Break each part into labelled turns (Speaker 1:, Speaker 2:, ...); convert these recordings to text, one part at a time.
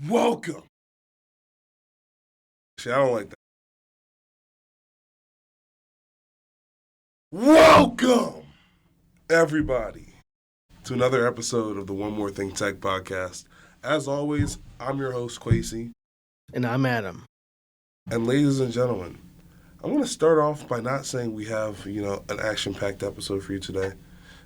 Speaker 1: Welcome. See, I don't like that. Welcome, everybody, to another episode of the One More Thing Tech podcast. As always, I'm your host, Quasey.
Speaker 2: And I'm Adam.
Speaker 1: And ladies and gentlemen, I'm going to start off by not saying we have, an action-packed episode for you today.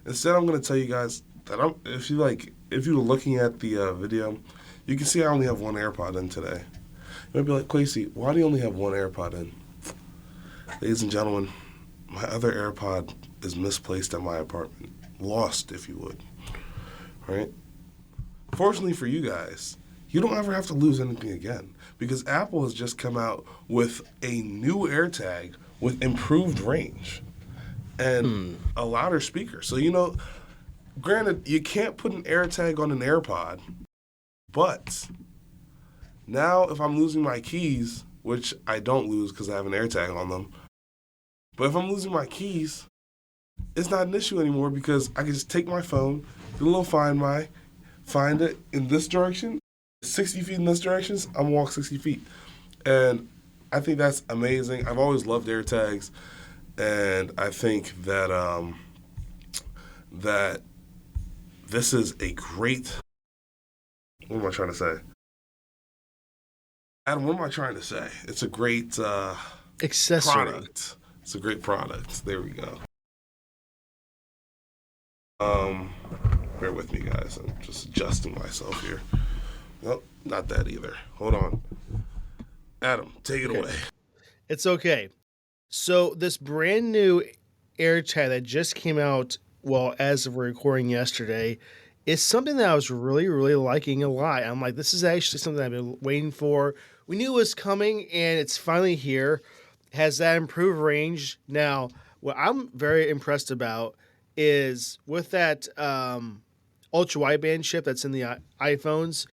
Speaker 1: Instead, I'm going to tell you guys that if you're looking at the video, you can see I only have one AirPod in today. You might be like, Quasey, why do you only have one AirPod in? Ladies and gentlemen, my other AirPod is misplaced at my apartment. Lost, if you would. Right? Fortunately for you guys, you don't ever have to lose anything again, because Apple has just come out with a new AirTag with improved range and a louder speaker. So, granted, you can't put an AirTag on an AirPod, but now if I'm losing my keys, which I don't lose because I have an AirTag on them, but if I'm losing my keys, it's not an issue anymore because I can just take my phone, do a little find it in this direction, 60 feet in this direction, I'm gonna walk 60 feet. And I think that's amazing. I've always loved AirTags, and I think that that this is a great... What am I trying to say? Adam, what am I trying to say? It's a great
Speaker 2: accessory.
Speaker 1: Product. It's a great product. There we go. Bear with me, guys. I'm just adjusting myself here. Nope, not that either. Hold on. Adam, take it away.
Speaker 2: It's okay. So this brand new AirTag that just came out, as of recording yesterday, is something that I was really, really liking a lot. I'm like, this is actually something I've been waiting for. We knew it was coming, and it's finally here. It has that improved range. Now, what I'm very impressed about is with that ultra-wideband chip that's in the iPhones,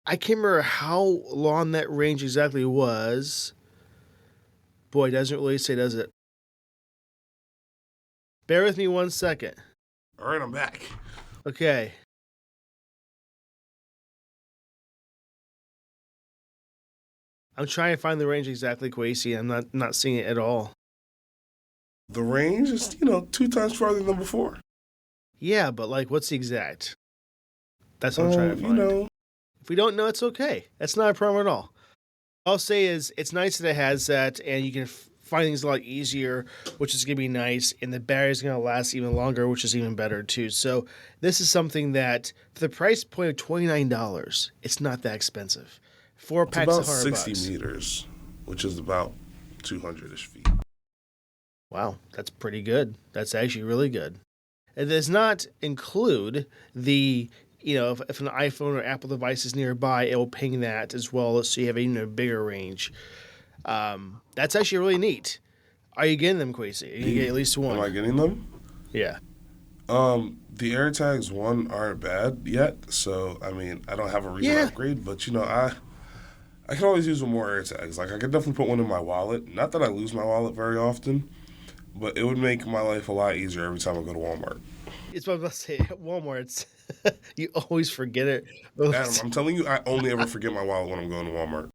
Speaker 2: I can't remember how long that range exactly was. Boy, it doesn't really say, does it? Bear with me 1 second.
Speaker 1: All right, I'm back.
Speaker 2: Okay. I'm trying to find the range exactly, Quasey. I'm not seeing it at all.
Speaker 1: The range is, 2 times farther than before.
Speaker 2: Yeah, but what's the exact? That's what I'm trying to find. If we don't know, it's okay. That's not a problem at all. All I'll say is it's nice that it has that, and you can find things a lot easier, which is going to be nice, and the battery's going to last even longer, which is even better too. So this is something that, for the price point of $29, it's not that expensive. 4 packs of $100.
Speaker 1: It's about 60 meters, which is about 200-ish feet.
Speaker 2: Wow, that's pretty good. That's actually really good. It does not include the, if an iPhone or Apple device is nearby, it will ping that as well, so you have even a bigger range. That's actually really neat. Are you getting them, Quasey? You get at least one.
Speaker 1: Am I getting them?
Speaker 2: Yeah.
Speaker 1: The AirTags 1 aren't bad yet, so, I don't have a reason to upgrade, but, I can always use more AirTags. I could definitely put one in my wallet. Not that I lose my wallet very often, but it would make my life a lot easier every time I go to Walmart.
Speaker 2: It's what I was about to say. Walmart, you always forget it.
Speaker 1: Adam, I'm telling you, I only ever forget my wallet when I'm going to Walmart.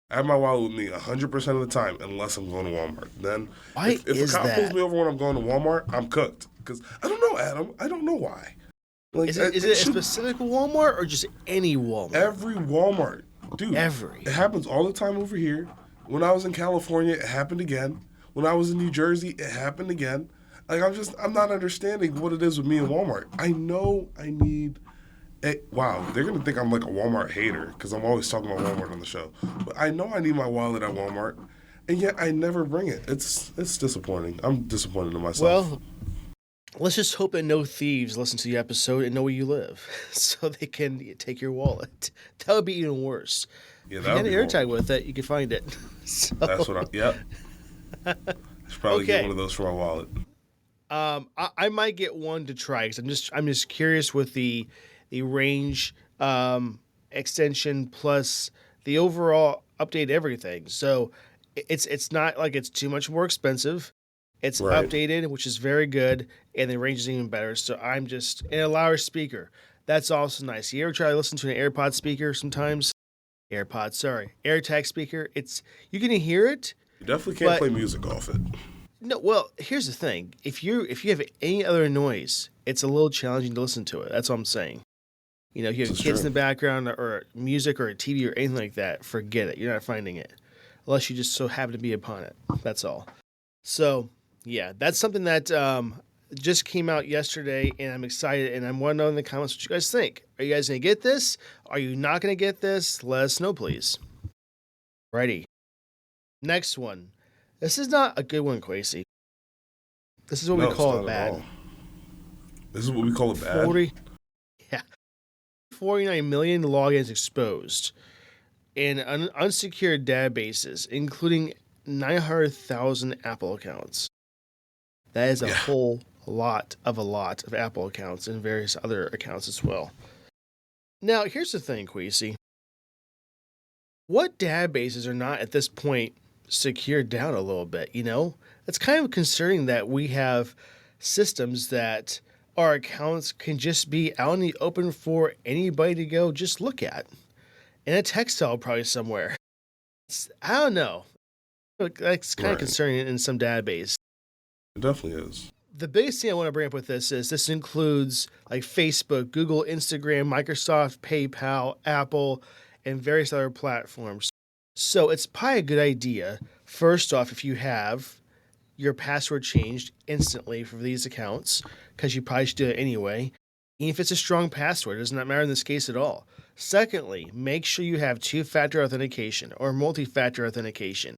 Speaker 1: I have my wallet with me 100% of the time, unless I'm going to Walmart. Then, if a cop pulls me over when I'm going to Walmart, I'm cooked. Because I don't know, Adam. I don't know why.
Speaker 2: Is it a specific Walmart or just any Walmart?
Speaker 1: Every Walmart. Dude, it happens all the time over here. When I was in California, it happened again. When I was in New Jersey, it happened again. I'm not understanding what it is with me and Walmart. I know I need... Wow, they're going to think I'm like a Walmart hater because I'm always talking about Walmart on the show. But I know I need my wallet at Walmart, and yet I never bring it. It's disappointing. I'm disappointed in myself.
Speaker 2: Well, let's just hope that no thieves listen to the episode and know where you live so they can take your wallet. That would be even worse.
Speaker 1: Yeah,
Speaker 2: if you get an AirTag with it, you can find it. So.
Speaker 1: That's what yep. I should probably get one of those for my wallet.
Speaker 2: I might get one to try because I'm just curious with the range extension plus the overall update everything. So it's not like it's too much more expensive. It's updated, which is very good, and the range is even better. So and a louder speaker. That's also nice. You ever try to listen to an AirPod speaker sometimes? AirTag speaker. You can hear it,
Speaker 1: You definitely can't
Speaker 2: but
Speaker 1: play music off it.
Speaker 2: no. Well, here's the thing: if you have any other noise, it's a little challenging to listen to it. That's all I'm saying. If you
Speaker 1: This
Speaker 2: have
Speaker 1: is
Speaker 2: kids in
Speaker 1: true.
Speaker 2: the background or music or a TV or anything like that, forget it. You're not finding it unless you just so happen to be upon it. That's all. So yeah, that's something that just came out yesterday, and I'm excited. And I want to know in the comments what you guys think. Are you guys gonna get this? Are you not gonna get this? Let us know, please. Righty. Next one. This is not a good one, Quasey. This is what we
Speaker 1: No, it's
Speaker 2: call it
Speaker 1: not at
Speaker 2: bad.
Speaker 1: all. This is what we call it bad.
Speaker 2: 40, yeah, 49 million logins exposed in unsecured databases, including 900,000 Apple accounts. That is a
Speaker 1: Yeah,
Speaker 2: whole lot of Apple accounts and various other accounts as well. Now, here's the thing, Queasy. What databases are not at this point secured down a little bit? It's kind of concerning that we have systems that our accounts can just be out in the open for anybody to go just look at in a text file probably somewhere. I don't know. That's kind of
Speaker 1: right.
Speaker 2: concerning in some database.
Speaker 1: It definitely is.
Speaker 2: The biggest thing I want to bring up with this is this includes like Facebook, Google, Instagram, Microsoft, PayPal, Apple, and various other platforms. So it's probably a good idea, first off, if you have your password changed instantly for these accounts, because you probably should do it anyway. Even if it's a strong password, it does not matter in this case at all. Secondly, make sure you have two-factor authentication or multi-factor authentication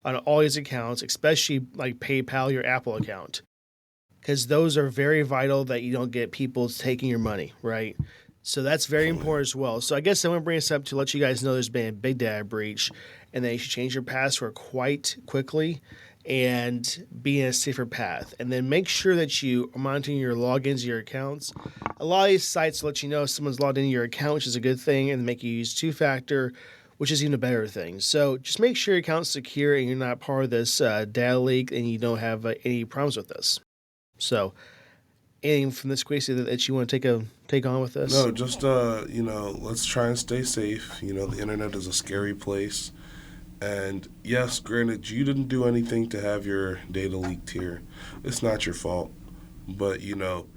Speaker 2: on all these accounts, especially like PayPal, your Apple account, because those are very vital that you don't get people taking your money, right? So that's very
Speaker 1: Definitely.
Speaker 2: important as well. So I guess I'm going to bring this up to let you guys know there's been a big data breach and that you should change your password quite quickly and be in a safer path. And then make sure that you are monitoring your logins, your accounts. A lot of these sites let you know if someone's logged into your account, which is a good thing, and make you use two-factor, which is even a better thing. So just make sure your account's secure and you're not part of this data leak and you don't have any problems with this. So, anything from this quiz that you want to take on with this?
Speaker 1: No, just let's try and stay safe. The internet is a scary place. And yes, granted, you didn't do anything to have your data leaked here. It's not your fault. But,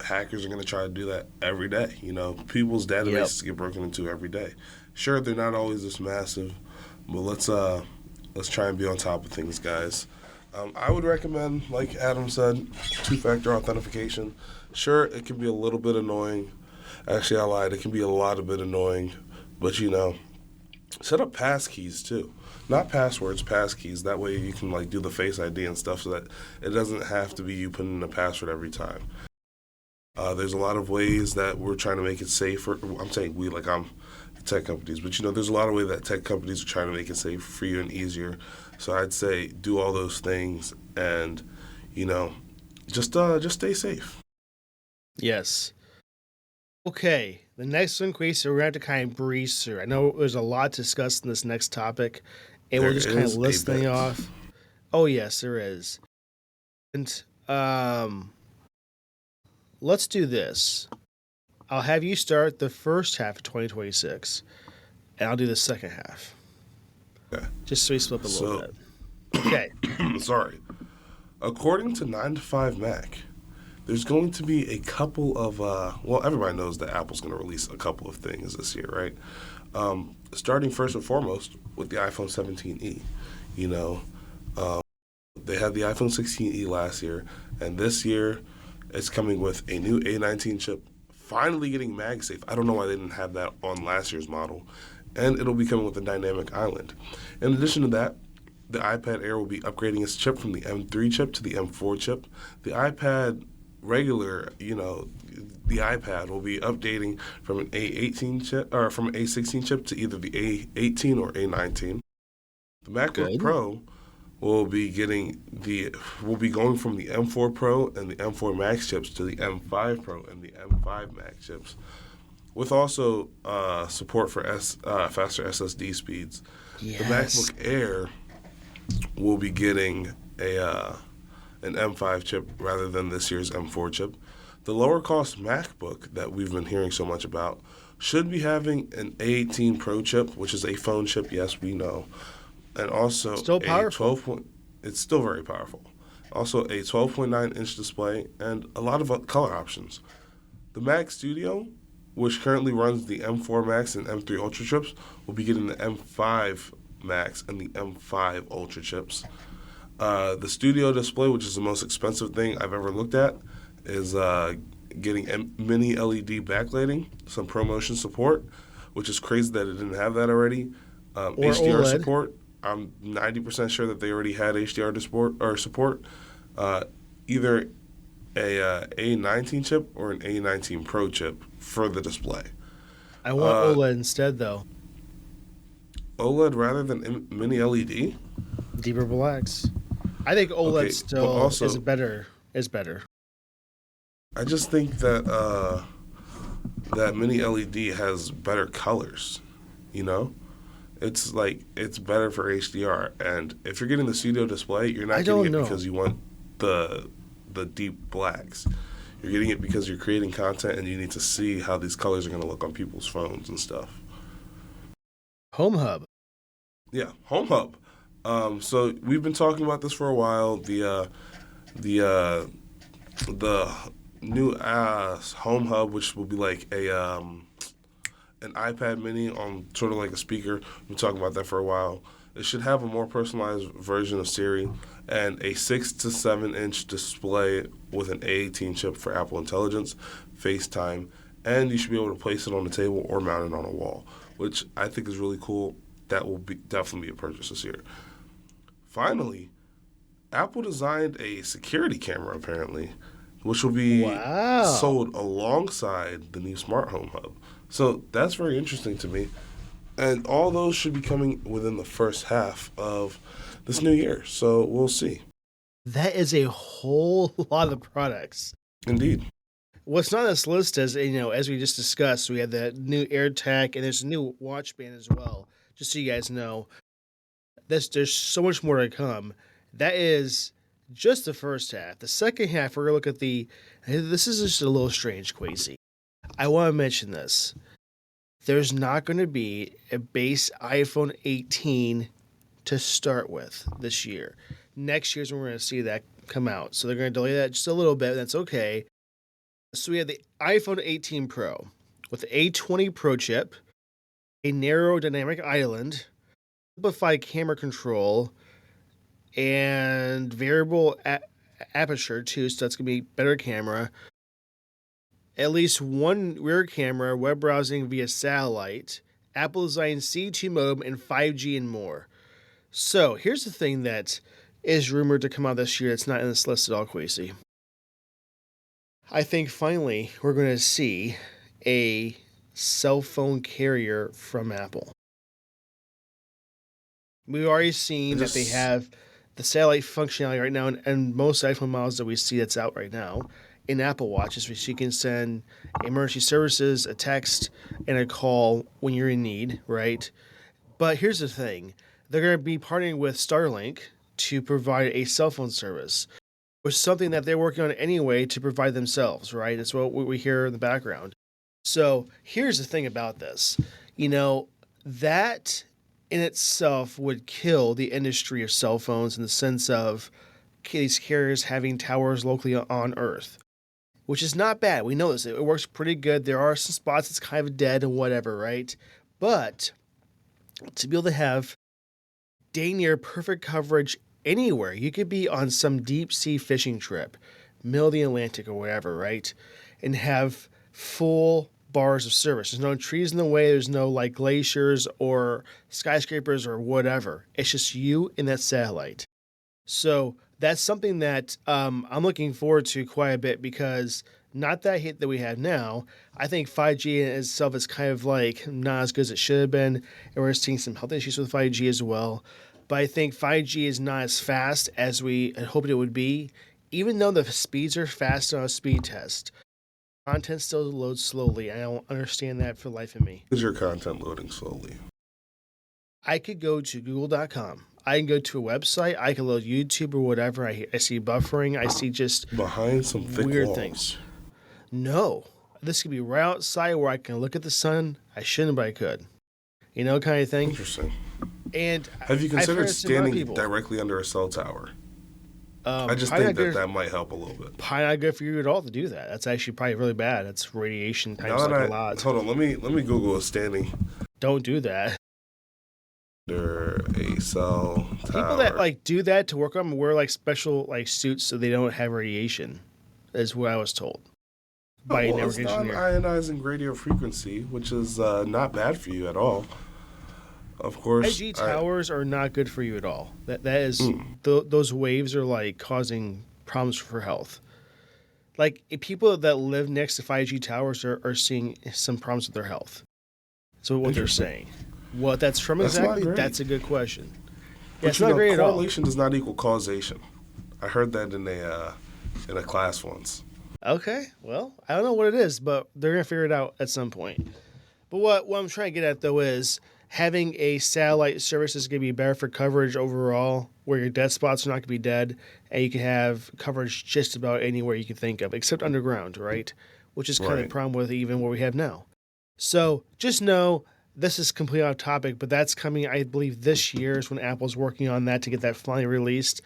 Speaker 1: hackers are going to try to do that every day. People's
Speaker 2: Yep.
Speaker 1: databases get broken into every day. Sure, they're not always this massive, but let's try and be on top of things, guys. I would recommend, like Adam said, two-factor authentication. Sure, it can be a little bit annoying. Actually, I lied. It can be a lot of bit annoying. But, set up passkeys, too. Not passwords, passkeys. That way you can, do the Face ID and stuff so that it doesn't have to be you putting in a password every time. There's a lot of ways that we're trying to make it safer. I'm saying we, I'm the tech companies. But, there's a lot of ways that tech companies are trying to make it safer for you and easier. So I'd say do all those things and, just stay safe.
Speaker 2: Yes. Okay. The next one, Quay, so we're going to have to kind of breeze through. I know there's a lot to discuss in this next topic, and
Speaker 1: There
Speaker 2: we'll just kind of
Speaker 1: is a
Speaker 2: list things
Speaker 1: bit.
Speaker 2: off. Oh, yes, there is. And let's do this. I'll have you start the first half of 2026, and I'll do the second half.
Speaker 1: Okay.
Speaker 2: Just so we split up a little
Speaker 1: So,
Speaker 2: bit. Okay.
Speaker 1: sorry. According to 9 to 5 Mac, there's going to be a couple of, everybody knows that Apple's going to release a couple of things this year, right? Starting first and foremost with the iPhone 17e. They had the iPhone 16e last year, and this year it's coming with a new A19 chip, finally getting MagSafe. I don't know why they didn't have that on last year's model. And it'll be coming with a dynamic island. In addition to that, the iPad Air will be upgrading its chip from the M3 chip to the M4 chip. The iPad regular, the iPad will be updating from an A18 chip or from an A16 chip to either the A18 or A19. The MacBook
Speaker 2: Good.
Speaker 1: Pro will be going from the M4 Pro and the M4 Max chips to the M5 Pro and the M5 Max chips, with also support for faster SSD speeds.
Speaker 2: Yes.
Speaker 1: The MacBook Air will be getting an M5 chip rather than this year's M4 chip. The lower cost MacBook that we've been hearing so much about should be having an A18 Pro chip, which is a phone chip, yes, we know, and also
Speaker 2: Still
Speaker 1: a
Speaker 2: powerful.
Speaker 1: it's still very powerful. Also a 12.9-inch display and a lot of color options. The Mac Studio, which currently runs the M4 Max and M3 Ultra chips, will be getting the M5 Max and the M5 Ultra chips. The Studio display, which is the most expensive thing I've ever looked at, is getting mini LED backlighting, some ProMotion support, which is crazy that it didn't have that already.
Speaker 2: Or
Speaker 1: HDR
Speaker 2: OLED.
Speaker 1: support. I'm 90% sure that they already had HDR support. Either a A19 chip or an A19 Pro chip for the display.
Speaker 2: I want OLED instead, though.
Speaker 1: OLED rather than mini LED.
Speaker 2: Deeper blacks. I think OLED
Speaker 1: Okay, but
Speaker 2: still
Speaker 1: also
Speaker 2: is better. Is better.
Speaker 1: I just think that that mini LED has better colors. You know, it's like it's better for HDR. And if you're getting the Studio display, you're not
Speaker 2: I
Speaker 1: getting
Speaker 2: don't
Speaker 1: it
Speaker 2: know.
Speaker 1: because you want the deep blacks. You're getting it because you're creating content and you need to see how these colors are going to look on people's phones and stuff.
Speaker 2: Home Hub.
Speaker 1: Yeah, Home Hub. So we've been talking about this for a while. The new Home Hub, which will be like an iPad Mini on sort of like a speaker. We've been talking about that for a while. It should have a more personalized version of Siri and a 6 to 7 inch display with an A18 chip for Apple Intelligence, FaceTime, and you should be able to place it on the table or mount it on a wall, which I think is really cool. That will be definitely be a purchase this year. Finally, Apple designed a security camera apparently, which will be
Speaker 2: Wow.
Speaker 1: sold alongside the new Smart Home Hub. So that's very interesting to me. And all those should be coming within the first half of this new year. So we'll see.
Speaker 2: That is a whole lot of products.
Speaker 1: Indeed.
Speaker 2: What's not on this list is, as we just discussed, we have the new AirTag and there's a new watch band as well. Just so you guys know, there's so much more to come. That is just the first half. The second half, we're going to look at this is just a little strange, Quasi. I want to mention this. There's not going to be a base iPhone 18 to start with this year. Next year's when we're going to see that come out. So they're going to delay that just a little bit. That's okay. So we have the iPhone 18 Pro with the A20 Pro chip, a narrow dynamic island, simplified camera control, and variable aperture too. So that's going to be better camera. At least one rear camera, web browsing via satellite, Apple designed C2 modem, and 5G and more. So here's the thing that is rumored to come out this year that's not in this list at all, Quasi. I think finally we're going to see a cell phone carrier from Apple. We've already seen that they have the satellite functionality right now, and most iPhone models that we see that's out right now in Apple Watches, which you can send emergency services, a text, and a call when you're in need, right? But here's the thing. They're going to be partnering with Starlink to provide a cell phone service, which is something that they're working on anyway to provide themselves, right? That's what we hear in the background. So here's the thing about this. That in itself would kill the industry of cell phones in the sense of these carriers having towers locally on Earth, which is not bad. We know this. It works pretty good. There are some spots it's kind of dead and whatever, right? But to be able to have dang near perfect coverage anywhere, you could be on some deep sea fishing trip, middle of the Atlantic or whatever, right? And have full bars of service. There's no trees in the way. There's no like glaciers or skyscrapers or whatever. It's just you and that satellite. So that's something that I'm looking forward to quite a bit because not that hit that we have now. I think 5G in itself is kind of like not as good as it should have been. And we're seeing some health issues with 5G as well. But I think 5G is not as fast as we had hoped it would be, even though the speeds are fast on a speed test. Content still loads slowly. I don't understand that for the life of me.
Speaker 1: Is your content loading slowly?
Speaker 2: I could go to google.com. I can go to a website. I can load YouTube or whatever. I see buffering. I see just
Speaker 1: Behind some thick
Speaker 2: weird
Speaker 1: walls.
Speaker 2: things. No, this could be right outside where I can look at the sun. I shouldn't, but I could. Kind of thing.
Speaker 1: Interesting.
Speaker 2: And
Speaker 1: Have you
Speaker 2: I've heard
Speaker 1: considered
Speaker 2: it from other
Speaker 1: standing
Speaker 2: people.
Speaker 1: directly under a cell tower? I just
Speaker 2: Probably
Speaker 1: think
Speaker 2: not good.
Speaker 1: that might help a little bit.
Speaker 2: Probably not good for you at all to do that. That's actually probably really bad. That's radiation
Speaker 1: Now
Speaker 2: times
Speaker 1: that
Speaker 2: like a lot.
Speaker 1: hold on, let me Google a standing
Speaker 2: Don't do that.
Speaker 1: under a cell tower.
Speaker 2: People that like do that to work on them wear like special like suits so they don't have radiation. Is what I was told by a network
Speaker 1: it's
Speaker 2: engineer.
Speaker 1: non-ionizing radio frequency, which is not bad for you at all. Of course,
Speaker 2: 5G towers are not good for you at all. That is those waves are like causing problems for health. Like people that live next to 5G towers are seeing some problems with their health. So what they're saying. What that's from exactly? That's a good question. Yeah, it's not great at all.
Speaker 1: Correlation does not equal causation. I heard that in a class once.
Speaker 2: Okay, well, I don't know what it is, but they're gonna figure it out at some point. But what I'm trying to get at though is having a satellite service is gonna be better for coverage overall, where your dead spots are not gonna be dead, and you can have coverage just about anywhere you can think of, except underground, right? Which is kind of the problem with even what we have now. So just know this is completely off topic, but that's coming, I believe, this year is when Apple's working on that to get that finally released.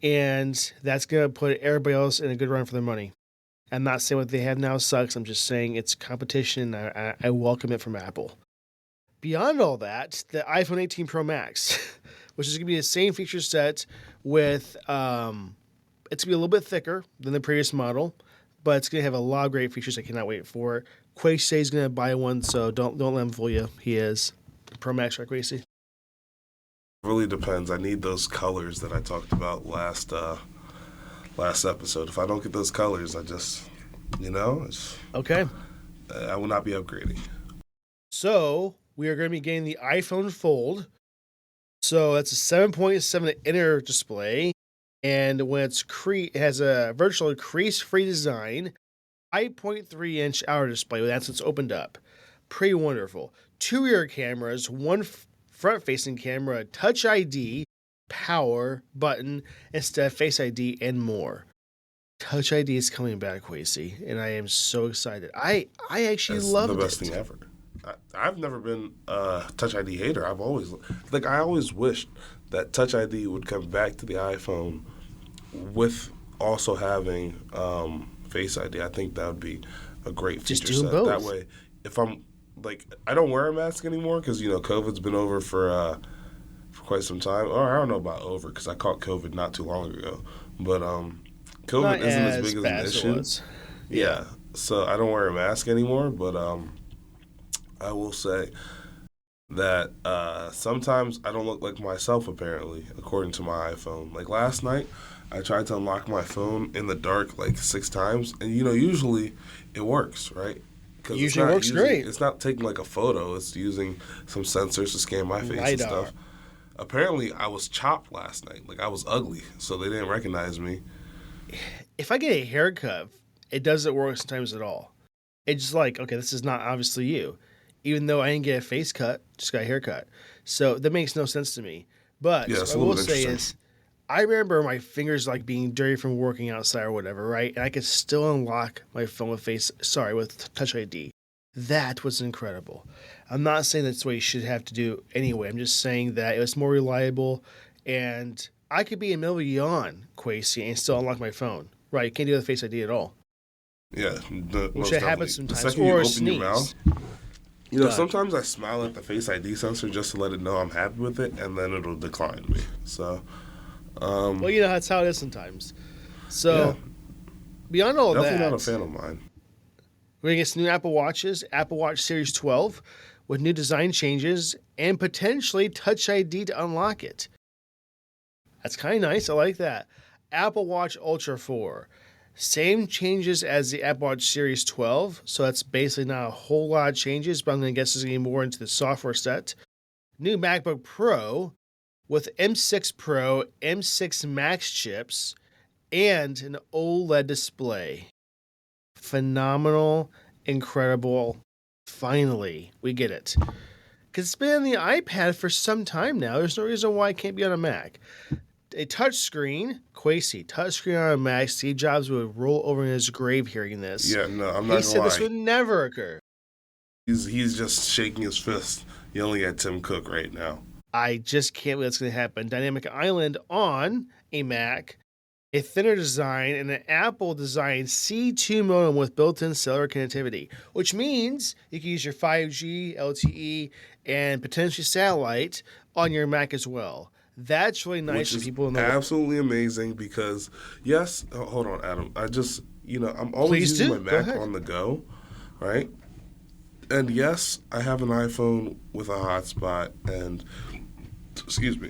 Speaker 2: And that's going to put everybody else in a good run for their money. I'm not saying what they have now sucks. I'm just saying it's competition. I welcome it from Apple. Beyond all that, the iPhone 18 Pro Max, which is going to be the same feature set with, it's going to be a little bit thicker than the previous model, but it's going to have a lot of great features I cannot wait for. Quay says he's going to buy one, so don't let him fool you. He is. Pro Max, right, Quay?
Speaker 1: Really depends. I need those colors that I talked about last episode. If I don't get those colors, I just,
Speaker 2: okay.
Speaker 1: I will not be upgrading.
Speaker 2: So we are going to be getting the iPhone Fold. So that's a 7.7 inner display, and when it has a virtual crease-free design. 5.3-inch outer display. That's what's opened up. Pretty wonderful. 2 rear cameras, one front-facing camera, Touch ID, power button instead of Face ID, and more. Touch ID is coming back, Quasey, and I am so excited. I actually love it.
Speaker 1: It's the best thing ever. I've never been a Touch ID hater. I always wished that Touch ID would come back to the iPhone with also having Face ID. I think that would be a great feature set.
Speaker 2: Both.
Speaker 1: That way, if I'm I don't wear a mask anymore because COVID's been over for quite some time. Or I don't know about over because I caught COVID not too long ago. But COVID
Speaker 2: not
Speaker 1: isn't as big as an issue. Yeah, so I don't wear a mask anymore. But I will say that sometimes I don't look like myself. Apparently, according to my iPhone. Like last night, I tried to unlock my phone in the dark like 6 times, and usually it works, right?
Speaker 2: Usually it works great.
Speaker 1: It's not taking like a photo; it's using some sensors to scan my face and stuff. Apparently, I was chopped last night. Like I was ugly, so they didn't recognize me.
Speaker 2: If I get a haircut, it doesn't work sometimes at all. It's just like, okay, this is not obviously you, even though I didn't get a face cut, just got a haircut. So that makes no sense to me. But what I will say is, I remember my fingers like being dirty from working outside or whatever, right? And I could still unlock my phone with Touch ID. That was incredible. I'm not saying that's what you should have to do anyway. I'm just saying that it was more reliable, and I could be in the middle of a yawn, Quasey, and still unlock my phone. Right? You can't do the Face ID at all.
Speaker 1: Yeah,
Speaker 2: which happens sometimes.
Speaker 1: Or
Speaker 2: a sneeze.
Speaker 1: Your mouth, sometimes I smile at the Face ID sensor just to let it know I'm happy with it, and then it'll decline me. So.
Speaker 2: Well, that's how it is sometimes. So, beyond all
Speaker 1: definitely
Speaker 2: that,
Speaker 1: not a fan of mine.
Speaker 2: We're going to get some new Apple Watches, Apple Watch Series 12, with new design changes and potentially Touch ID to unlock it. That's kind of nice. I like that. Apple Watch Ultra 4. Same changes as the Apple Watch Series 12, so that's basically not a whole lot of changes, but I'm going to guess there's going to be more into the software set. New MacBook Pro with M6 Pro, M6 Max chips, and an OLED display. Phenomenal, incredible. Finally, we get it. Because it's been on the iPad for some time now. There's no reason why it can't be on a Mac. A touchscreen, Quasi, touchscreen on a Mac. Steve Jobs would roll over in his grave hearing this.
Speaker 1: Yeah, no, I'm
Speaker 2: He
Speaker 1: not gonna
Speaker 2: said this
Speaker 1: lie.
Speaker 2: would never occur.
Speaker 1: He's just shaking his fist, yelling at Tim Cook right now.
Speaker 2: I just can't believe that's going to happen. Dynamic Island on a Mac, a thinner design, and an Apple designed C2 modem with built-in cellular connectivity, which means you can use your 5G, LTE, and potentially satellite on your Mac as well. That's really nice
Speaker 1: Which
Speaker 2: for
Speaker 1: is
Speaker 2: people in the
Speaker 1: absolutely amazing because, yes, hold on, Adam. I'm always
Speaker 2: Please
Speaker 1: using
Speaker 2: do.
Speaker 1: my
Speaker 2: Go
Speaker 1: Mac
Speaker 2: ahead.
Speaker 1: on the go, right? And yes, I have an iPhone with a hotspot, and excuse me,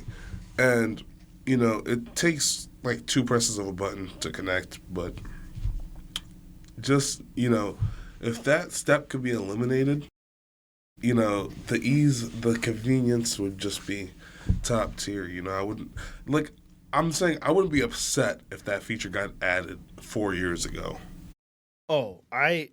Speaker 1: and it takes like two presses of a button to connect, but just if that step could be eliminated, the ease, the convenience would just be top tier. I wouldn't like. I'm saying I wouldn't be upset if that feature got added 4 years ago.
Speaker 2: Oh, I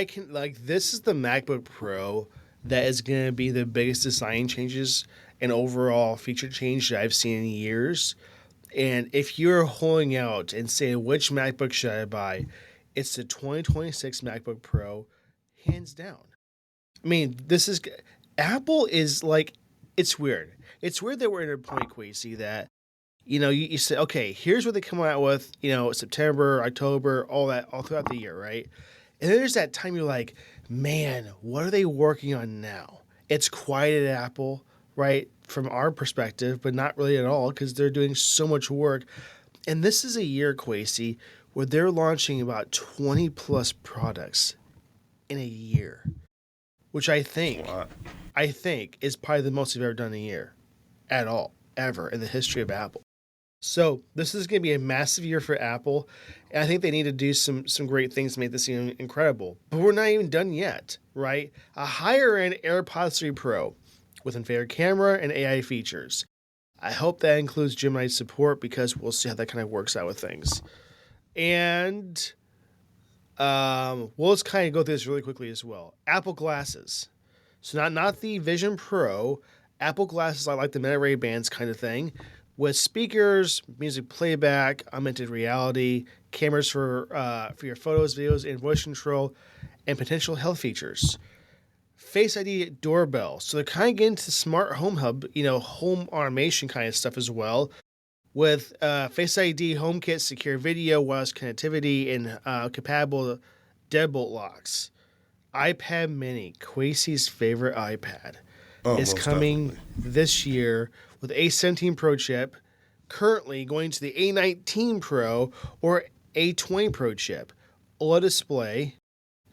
Speaker 2: can like this is the MacBook Pro that is going to be the biggest design changes and overall feature change that I've seen in years. And if you're holding out and saying which MacBook should I buy, it's the 2026 MacBook Pro, hands down. I mean, this is Apple is like it's weird. It's weird that we're at a point, Quasi, that you say, okay, here's what they come out with, September, October, all that, all throughout the year, right? And then there's that time you're like, man, what are they working on now? It's quiet at Apple, right? From our perspective, but not really at all because they're doing so much work. And this is a year, Quasi, where they're launching about 20 plus products in a year, which
Speaker 1: It's a lot.
Speaker 2: I think is probably the most they've ever done in a year at all, ever in the history of Apple. So this is going to be a massive year for Apple, and I think they need to do some great things to make this incredible. But we're not even done yet, right? A higher end AirPods 3 Pro with infrared camera and AI features. I hope that includes Gemini support because we'll see how that kind of works out with things. And we'll just kind of go through this really quickly as well. Apple glasses, so not the Vision Pro. Apple glasses, I like the Meta Ray Bands kind of thing, with speakers, music playback, augmented reality, cameras for your photos, videos, and voice control, and potential health features. Face ID doorbell, so they're kind of getting to smart home hub, home automation kind of stuff as well, with Face ID HomeKit, secure video, wireless connectivity, and compatible deadbolt locks. iPad Mini, Quasi's favorite iPad,
Speaker 1: Oh,
Speaker 2: is
Speaker 1: most
Speaker 2: coming
Speaker 1: definitely.
Speaker 2: this year with A17 Pro chip, currently going to the A19 Pro or A20 Pro chip. OLED display,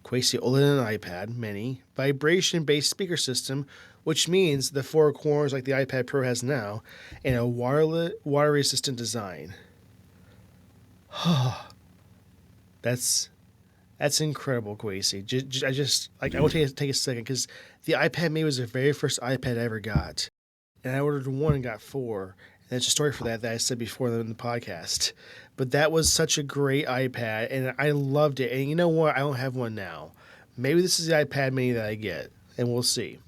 Speaker 2: Quasi OLED and iPad Mini, vibration-based speaker system, which means the four corners like the iPad Pro has now, and a water-resistant design. That's incredible, Quasi. I just like I want to take a second because the iPad Mini was the very first iPad I ever got, and I ordered one and got four. And there's a story for that I said before in the podcast. But that was such a great iPad, and I loved it. And you know what? I don't have one now. Maybe this is the iPad Mini that I get, and we'll see.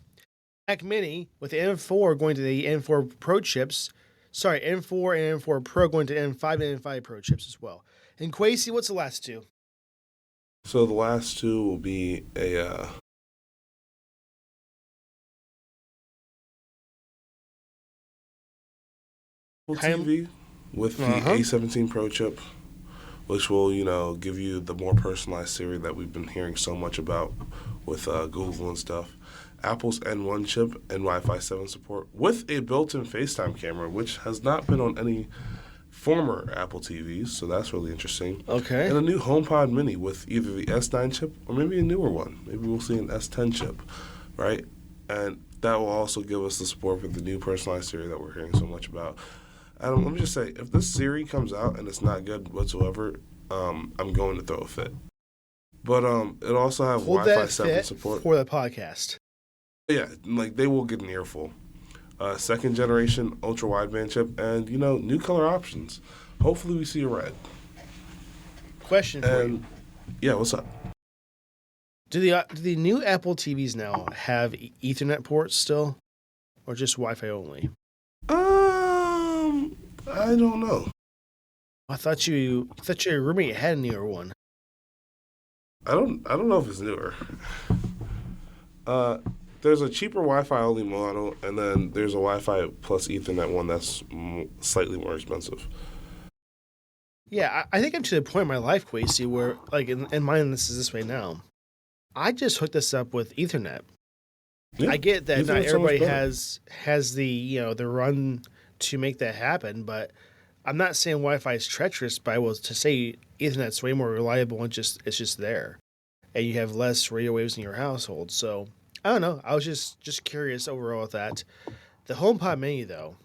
Speaker 2: Mac Mini with the M4 going to the M4 Pro chips. Sorry, M4 and M4 Pro going to M5 and M5 Pro chips as well. And Quasi, what's the last two?
Speaker 1: So the last two will be a Apple
Speaker 2: Kind of,
Speaker 1: TV with the
Speaker 2: uh-huh.
Speaker 1: A17 Pro chip, which will, give you the more personalized Siri that we've been hearing so much about with Google and stuff. Apple's N1 chip and Wi-Fi 7 support with a built-in FaceTime camera, which has not been on any former Apple TVs, so that's really interesting.
Speaker 2: Okay.
Speaker 1: And a new HomePod Mini with either the S9 chip or maybe a newer one. Maybe we'll see an S10 chip, right? And that will also give us the support for the new personalized Siri that we're hearing so much about. Adam, let me just say, if this Siri comes out and it's not good whatsoever, I'm going to throw a fit. But it also have
Speaker 2: Hold
Speaker 1: Wi-Fi
Speaker 2: that
Speaker 1: 7
Speaker 2: fit
Speaker 1: support.
Speaker 2: for the podcast.
Speaker 1: Yeah, like they will get an earful. Second generation ultra wideband chip, and new color options. Hopefully, we see a red.
Speaker 2: Question for you.
Speaker 1: And yeah, what's up?
Speaker 2: Do the new Apple TVs now have Ethernet ports still, or just Wi-Fi only?
Speaker 1: Um, I don't know.
Speaker 2: I thought your roommate had a newer one.
Speaker 1: I don't know if it's newer. Uh, there's a cheaper Wi-Fi only model, and then there's a Wi-Fi plus Ethernet one that's slightly more expensive.
Speaker 2: Yeah, I think I'm to the point in my life, Quasi, where like in mine this is this way now. I just hooked this up with Ethernet.
Speaker 1: Yeah,
Speaker 2: I get that not
Speaker 1: Ethernet's so much
Speaker 2: everybody
Speaker 1: better.
Speaker 2: has the the run to make that happen, but I'm not saying Wi-Fi is treacherous, but I will to say Ethernet's way more reliable and just it's just there, and you have less radio waves in your household. So I don't know. I was just curious overall with that. The HomePod Mini though,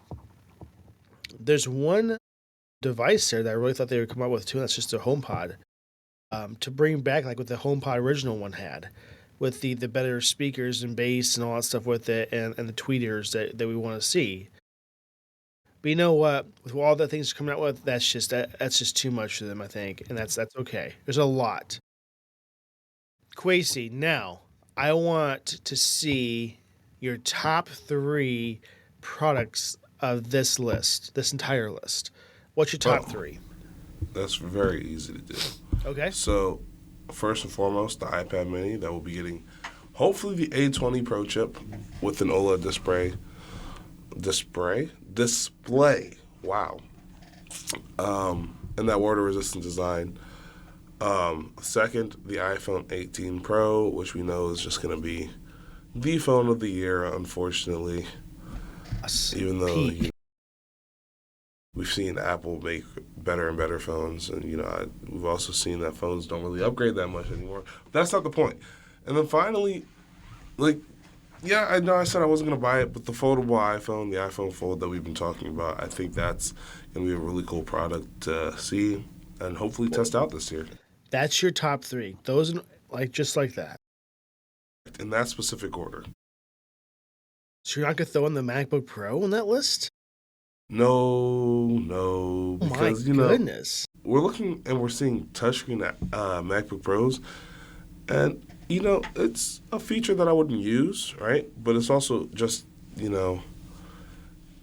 Speaker 2: there's one device there that I really thought they would come up with too, and that's just a HomePod. To bring back like what the HomePod original one had, with the better speakers and bass and all that stuff with it, and the tweeters that we want to see. But you know what? With all the things coming out with, that's just too much for them, I think, and that's okay. There's a lot. Quasi, now I want to see your top three products of this list, this entire list. What's your top
Speaker 1: Oh,
Speaker 2: three?
Speaker 1: that's very easy to do.
Speaker 2: Okay.
Speaker 1: So, first and foremost, the iPad Mini that will be getting hopefully the A20 Pro chip with an OLED display. Wow. And that water resistant design. Second, the iPhone 18 Pro, which we know is just going to be the phone of the year, unfortunately. Even though
Speaker 2: Peak.
Speaker 1: we've seen Apple make better and better phones, and we've also seen that phones don't really upgrade that much anymore. But that's not the point. And then finally, like, yeah, I know I said I wasn't gonna buy it, but the foldable iPhone, the iPhone Fold that we've been talking about, I think that's gonna be a really cool product to see and hopefully test out this year
Speaker 2: That's your top three. Those like just like that.
Speaker 1: in that specific order.
Speaker 2: So you're not gonna throw in the MacBook Pro on that list?
Speaker 1: No,
Speaker 2: Oh my
Speaker 1: because
Speaker 2: goodness.
Speaker 1: we're looking and we're seeing touchscreen MacBook Pros, and it's a feature that I wouldn't use, right? But it's also just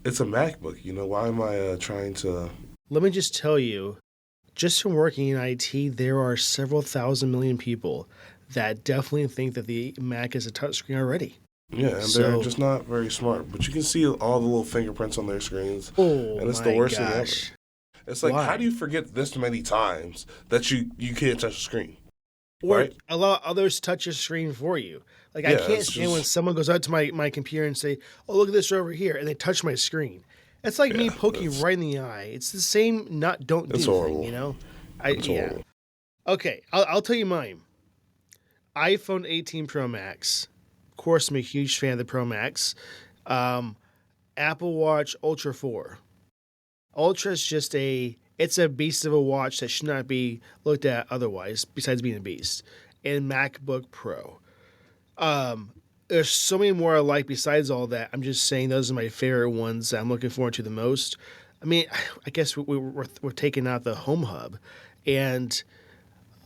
Speaker 1: it's a MacBook. Why am I trying to?
Speaker 2: Let me just tell you, just from working in IT, there are several thousand million people that definitely think that the Mac is a touchscreen already.
Speaker 1: Yeah, and they're
Speaker 2: So,
Speaker 1: just not very smart. But you can see all the little fingerprints on their screens,
Speaker 2: oh
Speaker 1: and it's the
Speaker 2: my
Speaker 1: worst thing ever.
Speaker 2: gosh.
Speaker 1: It's like, how do
Speaker 2: Why?
Speaker 1: you forget this many times that you can't touch the screen,
Speaker 2: Or
Speaker 1: right?
Speaker 2: allow others touch your screen for you. Like I
Speaker 1: Yeah,
Speaker 2: can't
Speaker 1: it's
Speaker 2: stand when
Speaker 1: just
Speaker 2: someone goes out to my computer and say, "Oh, look at this over here," and they touch my screen. It's like me
Speaker 1: yeah,
Speaker 2: poking you right in the eye. It's the same not don't
Speaker 1: it's
Speaker 2: do thing,
Speaker 1: horrible. It's
Speaker 2: Yeah.
Speaker 1: horrible.
Speaker 2: Okay, I'll tell you mine. iPhone 18 Pro Max. Of course, I'm a huge fan of the Pro Max. Um, Apple Watch Ultra 4. Ultra is just it's a beast of a watch that should not be looked at otherwise, besides being a beast. And MacBook Pro. There's so many more I like besides all that. I'm just saying those are my favorite ones that I'm looking forward to the most. I mean, I guess we're taking out the Home Hub, and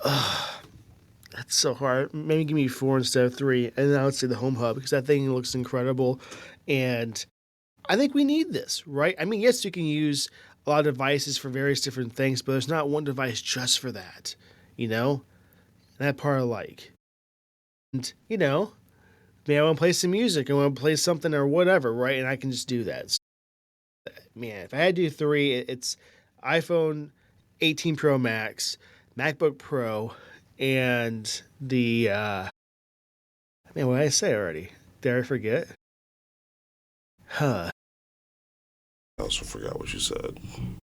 Speaker 2: that's so hard. Maybe give me four instead of three, and then I would say the Home Hub because that thing looks incredible, and I think we need this, right? I mean, yes, you can use a lot of devices for various different things, but there's not one device just for that, you know. And that part I like, and maybe I want to play some music, I want to play something or whatever, right? And I can just do that. So, man, if I had to do three, it's iPhone 18 Pro Max, MacBook Pro, and the man, what did I say already? Did I forget? Huh.
Speaker 1: I also forgot what you said.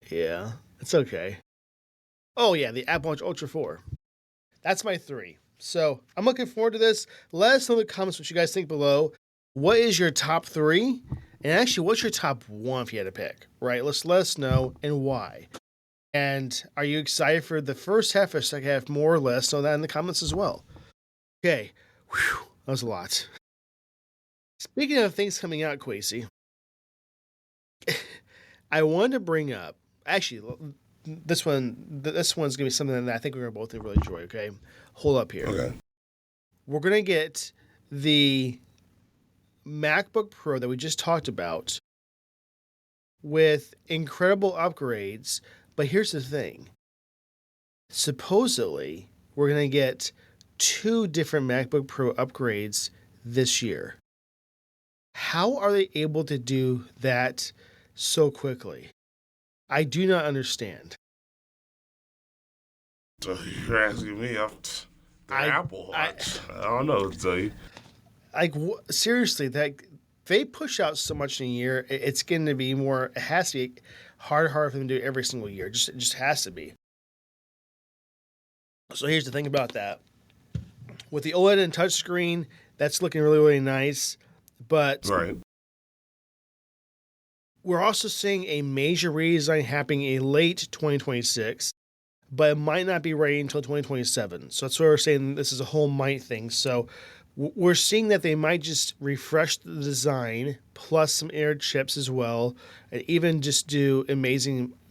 Speaker 2: Yeah, it's okay. Oh yeah, the Apple Watch Ultra 4. That's my three. So I'm looking forward to this. Let us know in the comments what you guys think below. What is your top three? And actually, what's your top one if you had to pick? Right? Let's let us know and why. And are you excited for the first half or second half more or less? Know that in the comments as well. Okay. Whew, that was a lot. Speaking of things coming out, Quasi, I wanted to bring up actually this one's gonna be something that I think we're gonna both really enjoy. Okay, hold up here.
Speaker 1: Okay.
Speaker 2: We're gonna get the MacBook Pro that we just talked about with incredible upgrades. But here's the thing. Supposedly, we're going to get 2 different MacBook Pro upgrades this year. How are they able to do that so quickly? I do not understand.
Speaker 1: So you're asking me, the
Speaker 2: I,
Speaker 1: Apple
Speaker 2: I
Speaker 1: Watch. I don't know what to tell you.
Speaker 2: like seriously, that they push out so much in a year. It's going to be more. It has to be hard for them to do it every single year. It just has to be. So here's the thing about that. With the OLED and touchscreen, that's looking really, really nice. But
Speaker 1: Right.
Speaker 2: we're also seeing a major redesign happening in late 2026, but it might not be ready until 2027. So that's why we're saying this is a whole might thing. So we're seeing that they might just refresh the design plus some air chips as well, and even just do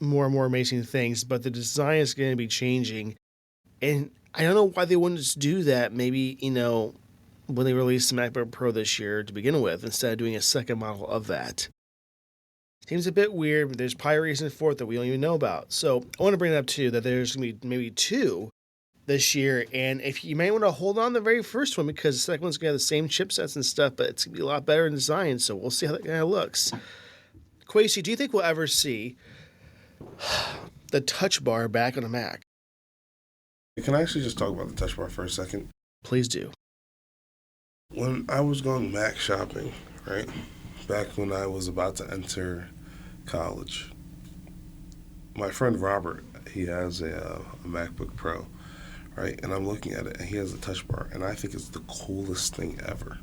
Speaker 2: more and more amazing things. But the design is going to be changing. And I don't know why they wouldn't just do that. Maybe, when they release the MacBook Pro this year to begin with, instead of doing a second model of that. Seems a bit weird, but there's probably a reason for it that we don't even know about. So I want to bring it up too that there's going to be maybe 2 this year, and if you may want to hold on to the very first one because the second one's going to have the same chipsets and stuff, but it's going to be a lot better in design. So we'll see how that kind of looks. Quasi, do you think we'll ever see the Touch Bar back on a Mac?
Speaker 1: Can I actually just talk about the Touch Bar for a second?
Speaker 2: Please do.
Speaker 1: When I was going Mac shopping, right, back when I was about to enter college, my friend Robert, he has a MacBook Pro, right, and I'm looking at it, and he has a Touch Bar, and I think it's the coolest thing ever,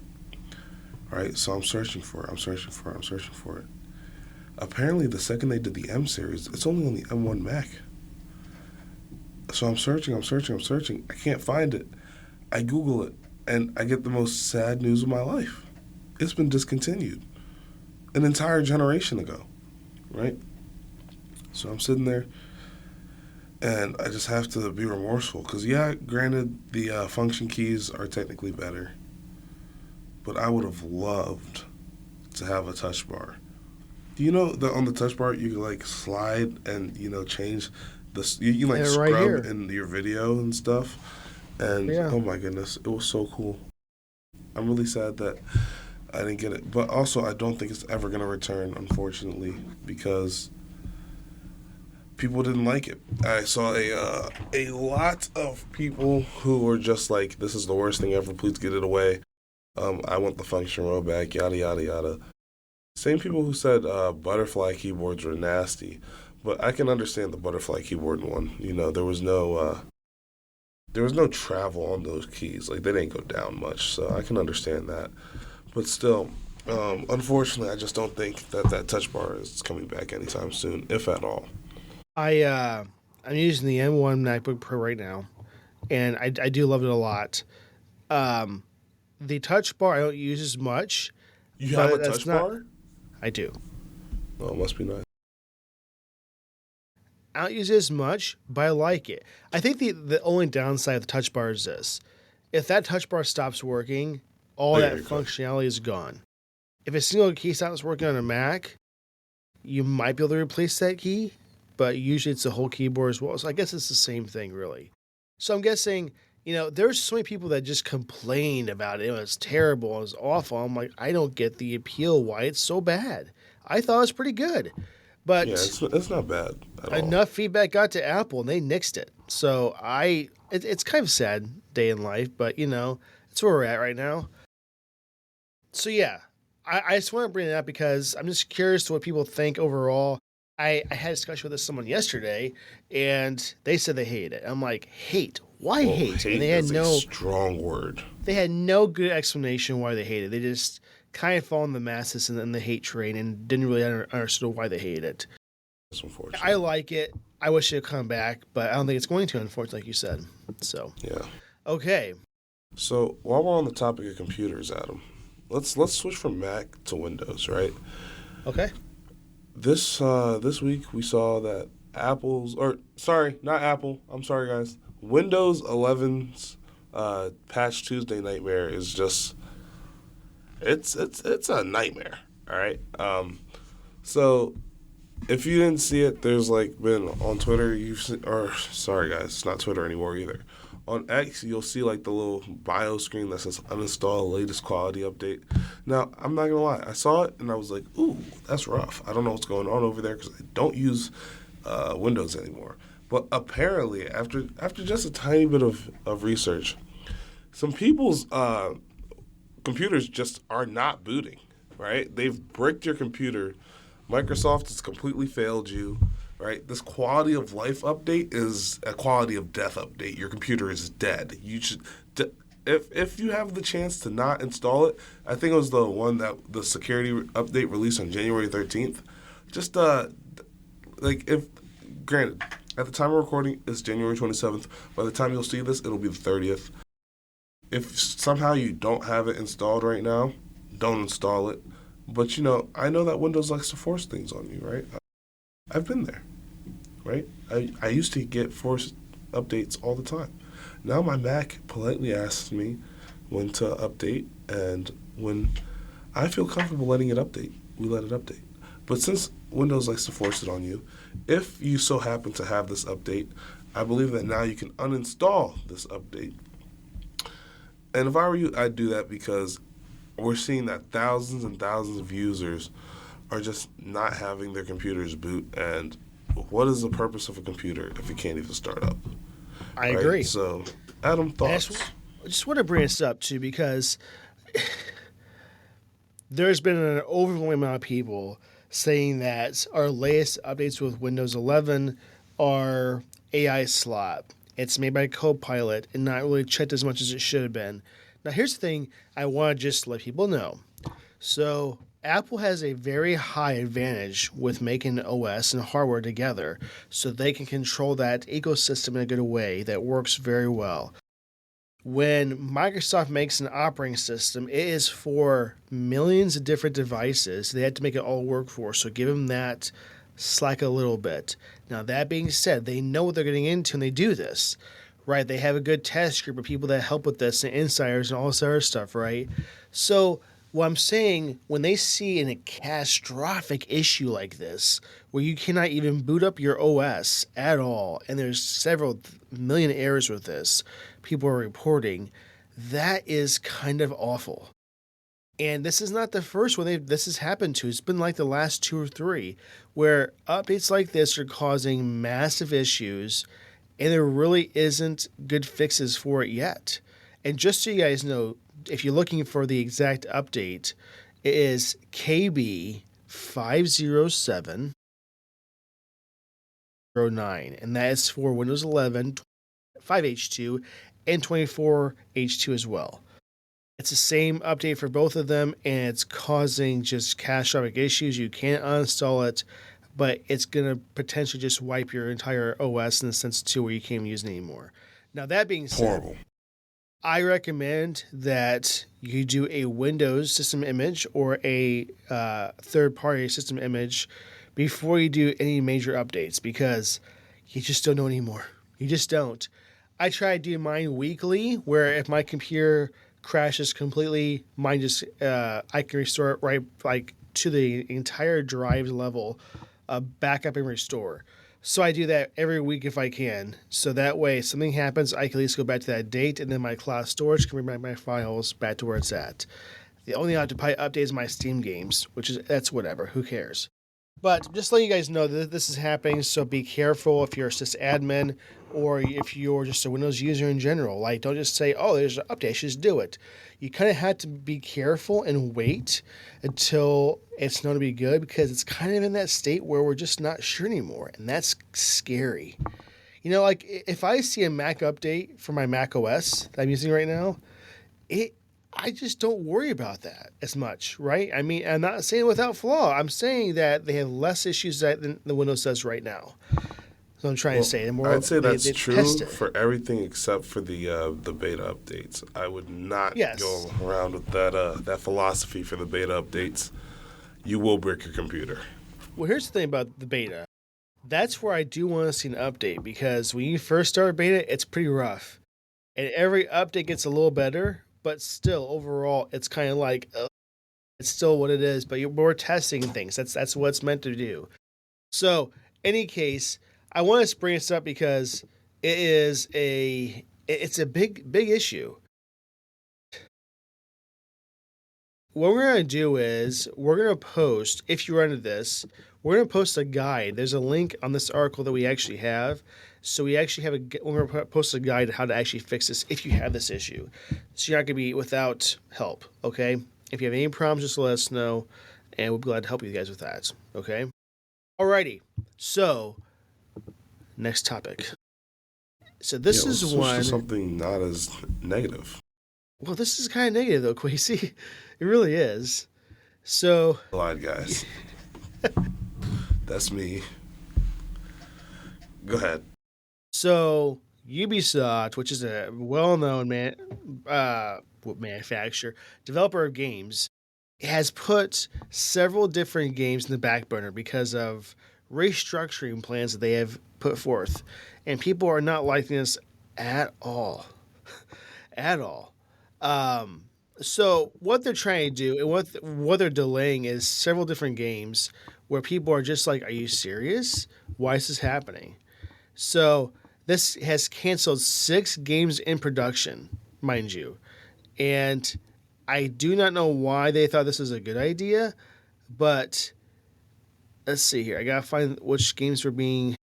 Speaker 1: right? So I'm searching for it. Apparently, the second they did the M series, it's only on the M1 Mac. So I'm searching. I can't find it. I Google it, and I get the most sad news of my life. It's been discontinued an entire generation ago, right? So I'm sitting there, and I just have to be remorseful because, yeah, granted, the function keys are technically better, but I would have loved to have a touch bar. Do you know that on the touch bar you can like slide and change this? You like
Speaker 2: Right
Speaker 1: scrub
Speaker 2: here.
Speaker 1: in your video and stuff, and
Speaker 2: Yeah.
Speaker 1: oh my goodness, it was so cool. I'm really sad that I didn't get it, but also I don't think it's ever gonna return, unfortunately, because people didn't like it. I saw a lot of people who were just like, "This is the worst thing ever. Please get it away. I want the function row back." Yada yada yada. Same people who said butterfly keyboards were nasty, but I can understand the butterfly keyboard one. There was no travel on those keys. Like they didn't go down much, so I can understand that. But still, unfortunately, I just don't think that touch bar is coming back anytime soon, if at all.
Speaker 2: I'm using the M1 MacBook Pro right now, and I do love it a lot. Um, the Touch Bar I don't use as much,
Speaker 1: You have a
Speaker 2: but that's
Speaker 1: touch
Speaker 2: not.
Speaker 1: bar?
Speaker 2: I do.
Speaker 1: Oh, it must be nice.
Speaker 2: I don't use it as much, but I like it. I think the only downside of the Touch Bar is this: if that Touch Bar stops working, all
Speaker 1: There
Speaker 2: that
Speaker 1: you go.
Speaker 2: functionality is gone. If a single key stops working on a Mac, you might be able to replace that key, but usually it's the whole keyboard as well. So I guess it's the same thing, really. So I'm guessing, there's so many people that just complained about it. It was terrible. It was awful. I'm like, I don't get the appeal why it's so bad. I thought it was pretty good.
Speaker 1: Yeah,
Speaker 2: But
Speaker 1: it's not bad at all.
Speaker 2: enough feedback got to Apple and they nixed it. So it's kind of sad day in life, but it's where we're at right now. So yeah, I just want to bring it up because I'm just curious to what people think overall. I had a discussion with someone yesterday, and they said they hate it. I'm like, hate? Why
Speaker 1: Well,
Speaker 2: hate? And
Speaker 1: hate is a strong word.
Speaker 2: they had no good explanation why they hate it. They just kind of fall in the masses and then the hate train and didn't really understand why they hate it.
Speaker 1: It's
Speaker 2: I
Speaker 1: unfortunate.
Speaker 2: like it. I wish it would come back, but I don't think it's going to, unfortunately, like you said. So
Speaker 1: Yeah.
Speaker 2: okay,
Speaker 1: So while we're on the topic of computers, Adam, let's switch from Mac to Windows, right?
Speaker 2: okay.
Speaker 1: This week we saw that not Apple. I'm sorry, guys. Windows 11's Patch Tuesday nightmare is just it's a nightmare. All right. So If you didn't see it, there's like been on Twitter. Or sorry guys, it's not Twitter anymore either. On X, you'll see like the little bio screen that says uninstall latest quality update. Now, I'm not gonna lie, I saw it and I was like, ooh, that's rough. I don't know what's going on over there because I don't use Windows anymore. But apparently, after just a tiny bit of research, some people's computers just are not booting. Right? They've bricked your computer. Microsoft has completely failed you, right? This quality of life update is a quality of death update. Your computer is dead. You should, if you have the chance to not install it, I think it was the one that the security update released on January 13th. Just like if granted, at the time of recording, it's January 27th. By the time you'll see this, it'll be the 30th. If somehow you don't have it installed right now, don't install it. But I know that Windows likes to force things on you, right? I've been there, right? I used to get forced updates all the time. Now my Mac politely asks me when to update, and when I feel comfortable letting it update, we let it update. But since Windows likes to force it on you, if you so happen to have this update, I believe that now you can uninstall this update. And if I were you, I'd do that because we're seeing that thousands and thousands of users are just not having their computers boot. And what is the purpose of a computer if it can't even start up?
Speaker 2: I agree.
Speaker 1: So, Adam, thoughts?
Speaker 2: I just want to bring this up, too, because there's been an overwhelming amount of people saying that our latest updates with Windows 11 are AI slop. It's made by Copilot and not really checked as much as it should have been. Now, here's the thing I want to just let people know. So, Apple has a very high advantage with making OS and hardware together so they can control that ecosystem in a good way that works very well. When Microsoft makes an operating system, it is for millions of different devices. They had to make it all work for, so give them that slack a little bit. Now, that being said, they know what they're getting into and they do this. Right, they have a good test group of people that help with this and insiders and all this other stuff, right? So what I'm saying, when they see a catastrophic issue like this, where you cannot even boot up your OS at all, and there's several million errors with this, people are reporting, that is kind of awful. And this is not the first one this has happened to. It's been like the last 2 or 3, where updates like this are causing massive issues, and there really isn't good fixes for it yet. And just so you guys know, if you're looking for the exact update, it is KB 50709, and that is for Windows 11, 5H2, and 24H2 as well. It's the same update for both of them, and it's causing just catastrophic issues. You can't uninstall it, but it's going to potentially just wipe your entire OS in the sense too where you can't use it anymore. Now, that being said,
Speaker 1: Horrible.
Speaker 2: I recommend that you do a Windows system image or a third-party system image before you do any major updates because you just don't know anymore. You just don't. I try to do mine weekly where if my computer crashes completely, mine just I can restore it right like to the entire drive level, backup and restore. So I do that every week if I can. So that way, if something happens, I can at least go back to that date, and then my cloud storage can bring my files back to where it's at. The only thing I have to update is my Steam games, that's whatever. Who cares? But just letting you guys know that this is happening, so be careful if you're a sysadmin or if you're just a Windows user in general. Like, don't just say, oh, there's an update, I should just do it. You kind of have to be careful and wait until it's known to be good because it's kind of in that state where we're just not sure anymore, and that's scary. You know, like, if I see a Mac update for my Mac OS that I'm using right now, I just don't worry about that as much, right? I mean, I'm not saying without flaw. I'm saying that they have less issues than the Windows does right now. So I'm trying to say.
Speaker 1: I'd say that's true for everything except for the beta updates. I would not go around with that philosophy for the beta updates. You will brick your computer.
Speaker 2: Well, here's the thing about the beta. That's where I do want to see an update because when you first start beta, it's pretty rough. And every update gets a little better. But still, overall, it's kind of like it's still what it is. But we're testing things. That's what it's meant to do. So, any case, I want to bring this up because it's a big issue. What we're going to do is we're going to post, if you're into this, we're going to post a guide. There's a link on this article that we actually have. So we actually have we're going to post a guide how to actually fix this if you have this issue. So you're not going to be without help, okay? If you have any problems, just let us know, and we'll be glad to help you guys with that, okay? Alrighty, so next topic. So this
Speaker 1: let's
Speaker 2: is
Speaker 1: switch
Speaker 2: one.
Speaker 1: to something not as negative.
Speaker 2: Well, this is kind of negative though, Quasey. It really is. So,
Speaker 1: Lied, guys. That's me. Go ahead.
Speaker 2: So Ubisoft, which is a well-known manufacturer, developer of games, has put several different games in the back burner because of restructuring plans that they have put forth, and people are not liking this at all, at all. So what they're trying to do and what they're delaying is several different games where people are just like, "Are you serious? Why is this happening?" So this has canceled 6 games in production, mind you. And I do not know why they thought this was a good idea, but let's see here. I gotta find which games were being.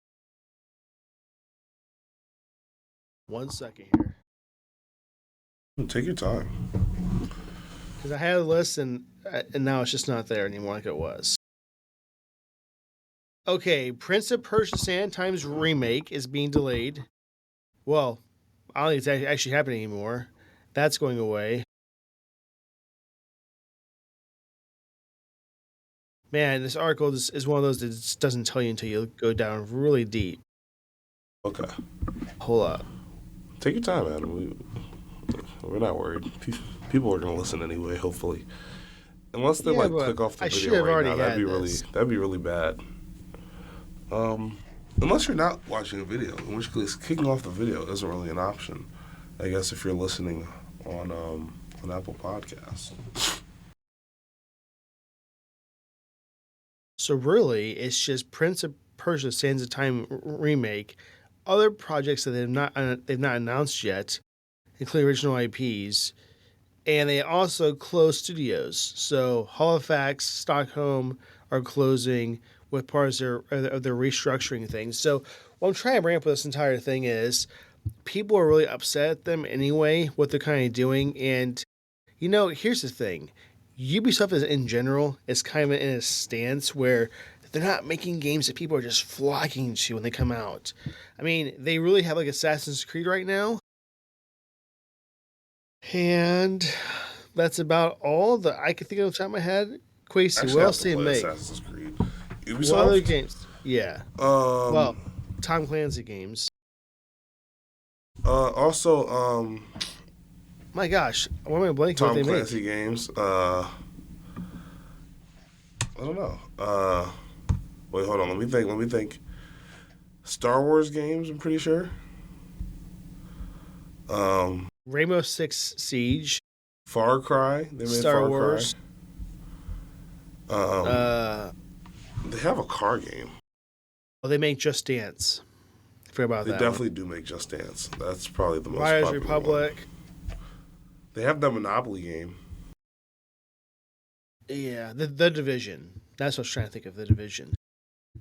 Speaker 2: 1 second here.
Speaker 1: Take your time.
Speaker 2: Because I had a list and now it's just not there anymore like it was. Okay, Prince of Persia Sand Times remake is being delayed. Well, I don't think it's actually happening anymore. That's going away. Man, this article is one of those that just doesn't tell you until you go down really deep.
Speaker 1: Okay.
Speaker 2: Hold up.
Speaker 1: Take your time, Adam. We're not worried. People are going to listen anyway, hopefully. Unless they click off the video right now, that'd be really bad. Unless you're not watching a video, in which case kicking off the video isn't really an option. I guess if you're listening on Apple Podcasts.
Speaker 2: So really, it's just Prince of Persia: Sands of Time remake. Other projects that they've not announced yet, including original IPs, and they also closed studios. So Halifax, Stockholm are closing with parts of their restructuring things. So what I'm trying to bring up with this entire thing is people are really upset at them anyway, what they're kind of doing. And, here's the thing. Ubisoft in general is kind of in a stance where they're not making games that people are just flocking to when they come out. I mean, they really have like Assassin's Creed right now. And that's about all that I can think of off the top of my head. Quasey, what else did they make?
Speaker 1: Assassin's Creed. Ubisoft?
Speaker 2: What other games? Yeah. Well, Tom Clancy games.
Speaker 1: Also,
Speaker 2: my gosh, why am I blanking
Speaker 1: Tom
Speaker 2: what they
Speaker 1: Clancy
Speaker 2: make?
Speaker 1: games. I don't know. Wait, hold on. Let me think. Star Wars games, I'm pretty sure.
Speaker 2: Rainbow Six Siege.
Speaker 1: Far Cry. They made
Speaker 2: Star
Speaker 1: Far
Speaker 2: Wars.
Speaker 1: Cry. They have a car game.
Speaker 2: Oh, they make Just Dance. I forgot about that.
Speaker 1: They definitely do make Just Dance. That's probably the most
Speaker 2: Riders
Speaker 1: popular
Speaker 2: Republic.
Speaker 1: one. They have the Monopoly game.
Speaker 2: Yeah, the Division. That's what I was trying to think of, the Division.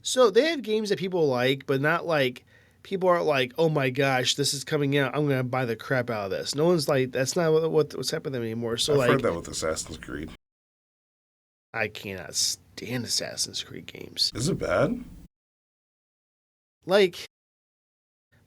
Speaker 2: So they have games that people like, but not like people aren't like, oh my gosh, this is coming out. I'm gonna buy the crap out of this. No one's like, that's not what's happening anymore. So
Speaker 1: I've heard that with Assassin's Creed.
Speaker 2: I cannot stand Assassin's Creed games.
Speaker 1: Is it bad?
Speaker 2: Like,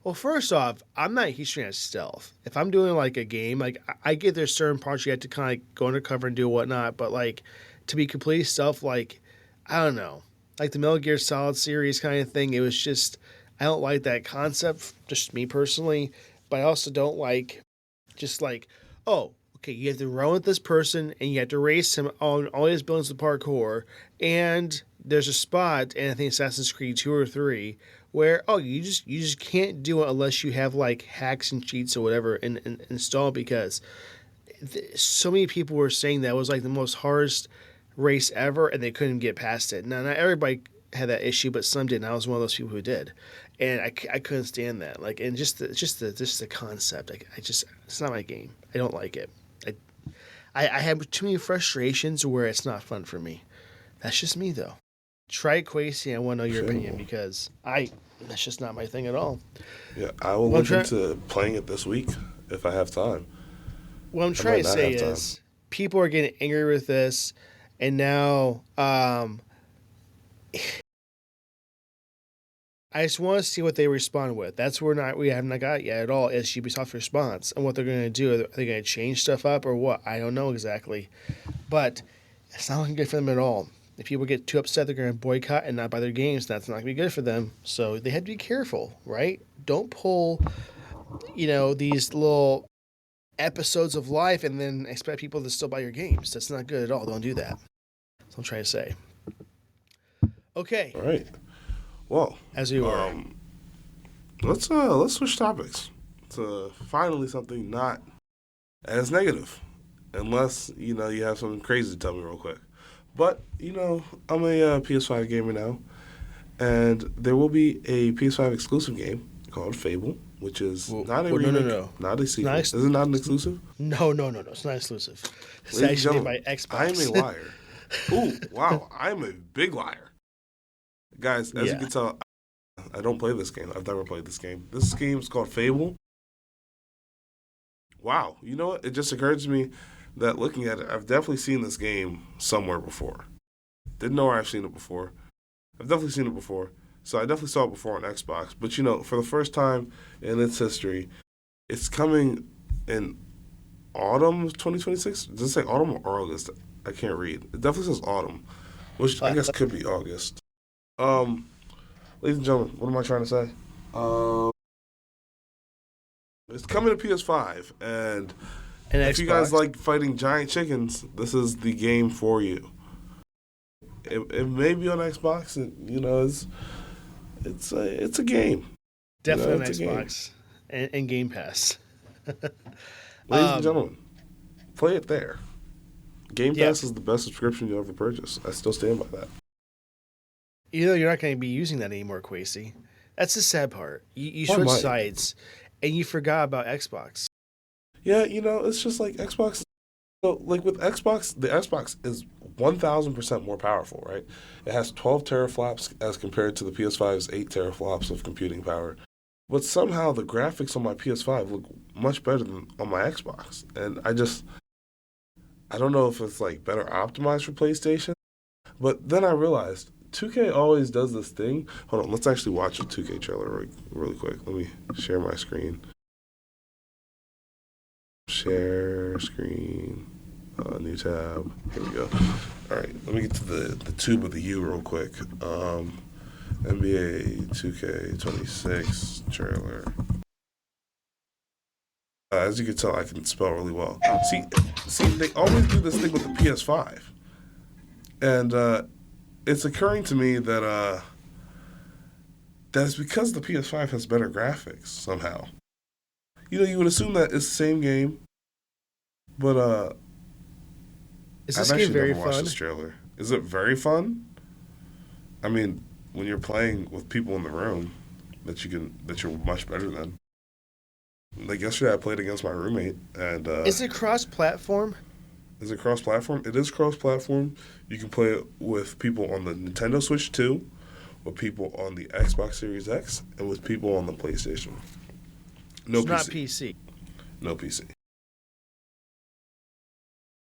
Speaker 2: well, first off, I'm not a huge fan of stealth. If I'm doing like a game, like I get there's certain parts you have to kind of go undercover and do whatnot, but like to be completely stealth, like I don't know, like the Metal Gear Solid series kind of thing. It was just I don't like that concept, just me personally. But I also don't like just like, oh, okay, you have to run with this person and you have to race him on all his buildings with parkour, and there's a spot, and I think Assassin's Creed 2 or 3, where you just can't do it unless you have like hacks and cheats or whatever installed, because so many people were saying that it was like the most hardest race ever and they couldn't get past it. Now not everybody had that issue, but some didn't. I was one of those people who did, and I couldn't stand that. Like, and just the concept. I just it's not my game. I don't like it. I have too many frustrations where it's not fun for me. That's just me though. Try it, Quasi. I want to know your opinion
Speaker 1: Sure.
Speaker 2: because that's just not my thing at all.
Speaker 1: Yeah, I will
Speaker 2: What I'm
Speaker 1: look
Speaker 2: trying
Speaker 1: into playing it this week if I have time.
Speaker 2: what I'm
Speaker 1: I
Speaker 2: trying
Speaker 1: might
Speaker 2: to
Speaker 1: not
Speaker 2: say
Speaker 1: have time.
Speaker 2: is people are getting angry with this, and now I just want to see what they respond with. That's where we have not got yet at all is Ubisoft response and what they're going to do. Are they going to change stuff up or what? I don't know exactly, but it's not looking good for them at all. If people get too upset, they're going to boycott and not buy their games. That's not going to be good for them. So they have to be careful, right? Don't pull, these little episodes of life and then expect people to still buy your games. That's not good at all. Don't do that. That's what I'm trying to say. Okay,
Speaker 1: All right. Well,
Speaker 2: as we were.
Speaker 1: um, let's switch topics to finally something not as negative, unless you have something crazy to tell me real quick. But I'm a PS5 gamer now, and there will be a PS5 exclusive game called Fable, which is not a
Speaker 2: No, no,
Speaker 1: remake,
Speaker 2: no.
Speaker 1: not a
Speaker 2: It's not.
Speaker 1: sequel. Is it not an exclusive?
Speaker 2: No. It's not exclusive. It's
Speaker 1: Ladies and
Speaker 2: actually made
Speaker 1: gentlemen,
Speaker 2: by
Speaker 1: I am a
Speaker 2: Xbox.
Speaker 1: liar. Ooh, wow, I'm a big liar. Guys, as you
Speaker 2: Yeah.
Speaker 1: can tell, I don't play this game. I've never played this game. This game is called Fable. Wow, you know what? It just occurred to me that looking at it, I've definitely seen this game somewhere before. Didn't know where I've seen it before. I've definitely seen it before. So I definitely saw it before on Xbox. But for the first time in its history, it's coming in autumn of 2026. Does it say autumn or August? I can't read. It definitely says autumn, which I guess could be August. Um, Ladies and gentlemen, what am I trying to say? Um, it's coming to PS5, and
Speaker 2: And
Speaker 1: if you guys
Speaker 2: Xbox.
Speaker 1: like fighting giant chickens, this is the game for you. It may be on Xbox, and it's a game.
Speaker 2: Definitely on
Speaker 1: It's a game.
Speaker 2: Xbox and Game Pass.
Speaker 1: Ladies and
Speaker 2: um,
Speaker 1: gentlemen, play it there. Game
Speaker 2: yeah.
Speaker 1: Pass is the best subscription you'll ever purchase. I still stand by that.
Speaker 2: You're not going to be using that anymore, Quasi. That's the sad part. You
Speaker 1: I
Speaker 2: switch
Speaker 1: might.
Speaker 2: sides, and you forgot about Xbox.
Speaker 1: Yeah, it's just like Xbox. So, like with Xbox, the Xbox is 1,000% more powerful, right? It has 12 teraflops as compared to the PS5's 8 teraflops of computing power. But somehow the graphics on my PS5 look much better than on my Xbox. And I don't know if it's like better optimized for PlayStation. But then I realized 2K always does this thing. Hold on, let's actually watch a 2K trailer really quick. Let me share my screen. Share screen. New tab. Here we go. All right, let me get to the tube of the U real quick. NBA 2K26 trailer. As you can tell, I can spell really well. See, they always do this thing with the PS5, and it's occurring to me that that's because the PS5 has better graphics somehow. You would assume that it's the same game, but
Speaker 2: Is
Speaker 1: I've
Speaker 2: this game
Speaker 1: actually
Speaker 2: very
Speaker 1: never watched
Speaker 2: fun?
Speaker 1: this trailer. Is it very fun? I mean, when you're playing with people in the room that you're much better than. Like yesterday, I played against my roommate, and
Speaker 2: Is it cross-platform?
Speaker 1: is it cross-platform? It is cross-platform. You can play it with people on the Nintendo Switch 2, with people on the Xbox Series X, and with people on the PlayStation. No
Speaker 2: It's not
Speaker 1: PC.
Speaker 2: PC.
Speaker 1: No PC.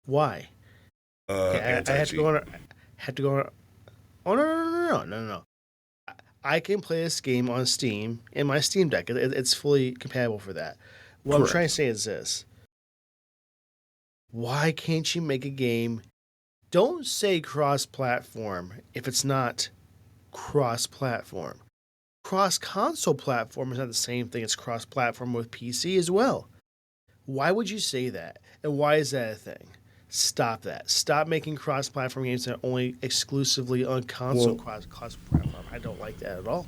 Speaker 2: Why? Okay, I have to
Speaker 1: Anti-cheat.
Speaker 2: go on. Have to go on. Oh no! I can play this game on Steam in my Steam Deck. It's fully compatible for that. What I'm trying to
Speaker 1: Correct.
Speaker 2: say is this: why can't you make a game? Don't say cross-platform if it's not cross-platform. Cross-console platform is not the same thing as cross-platform with PC as well. Why would you say that? And why is that a thing? Stop that. Stop making cross-platform games that are only exclusively on console
Speaker 1: Well,
Speaker 2: cross-platform. I don't like that at all.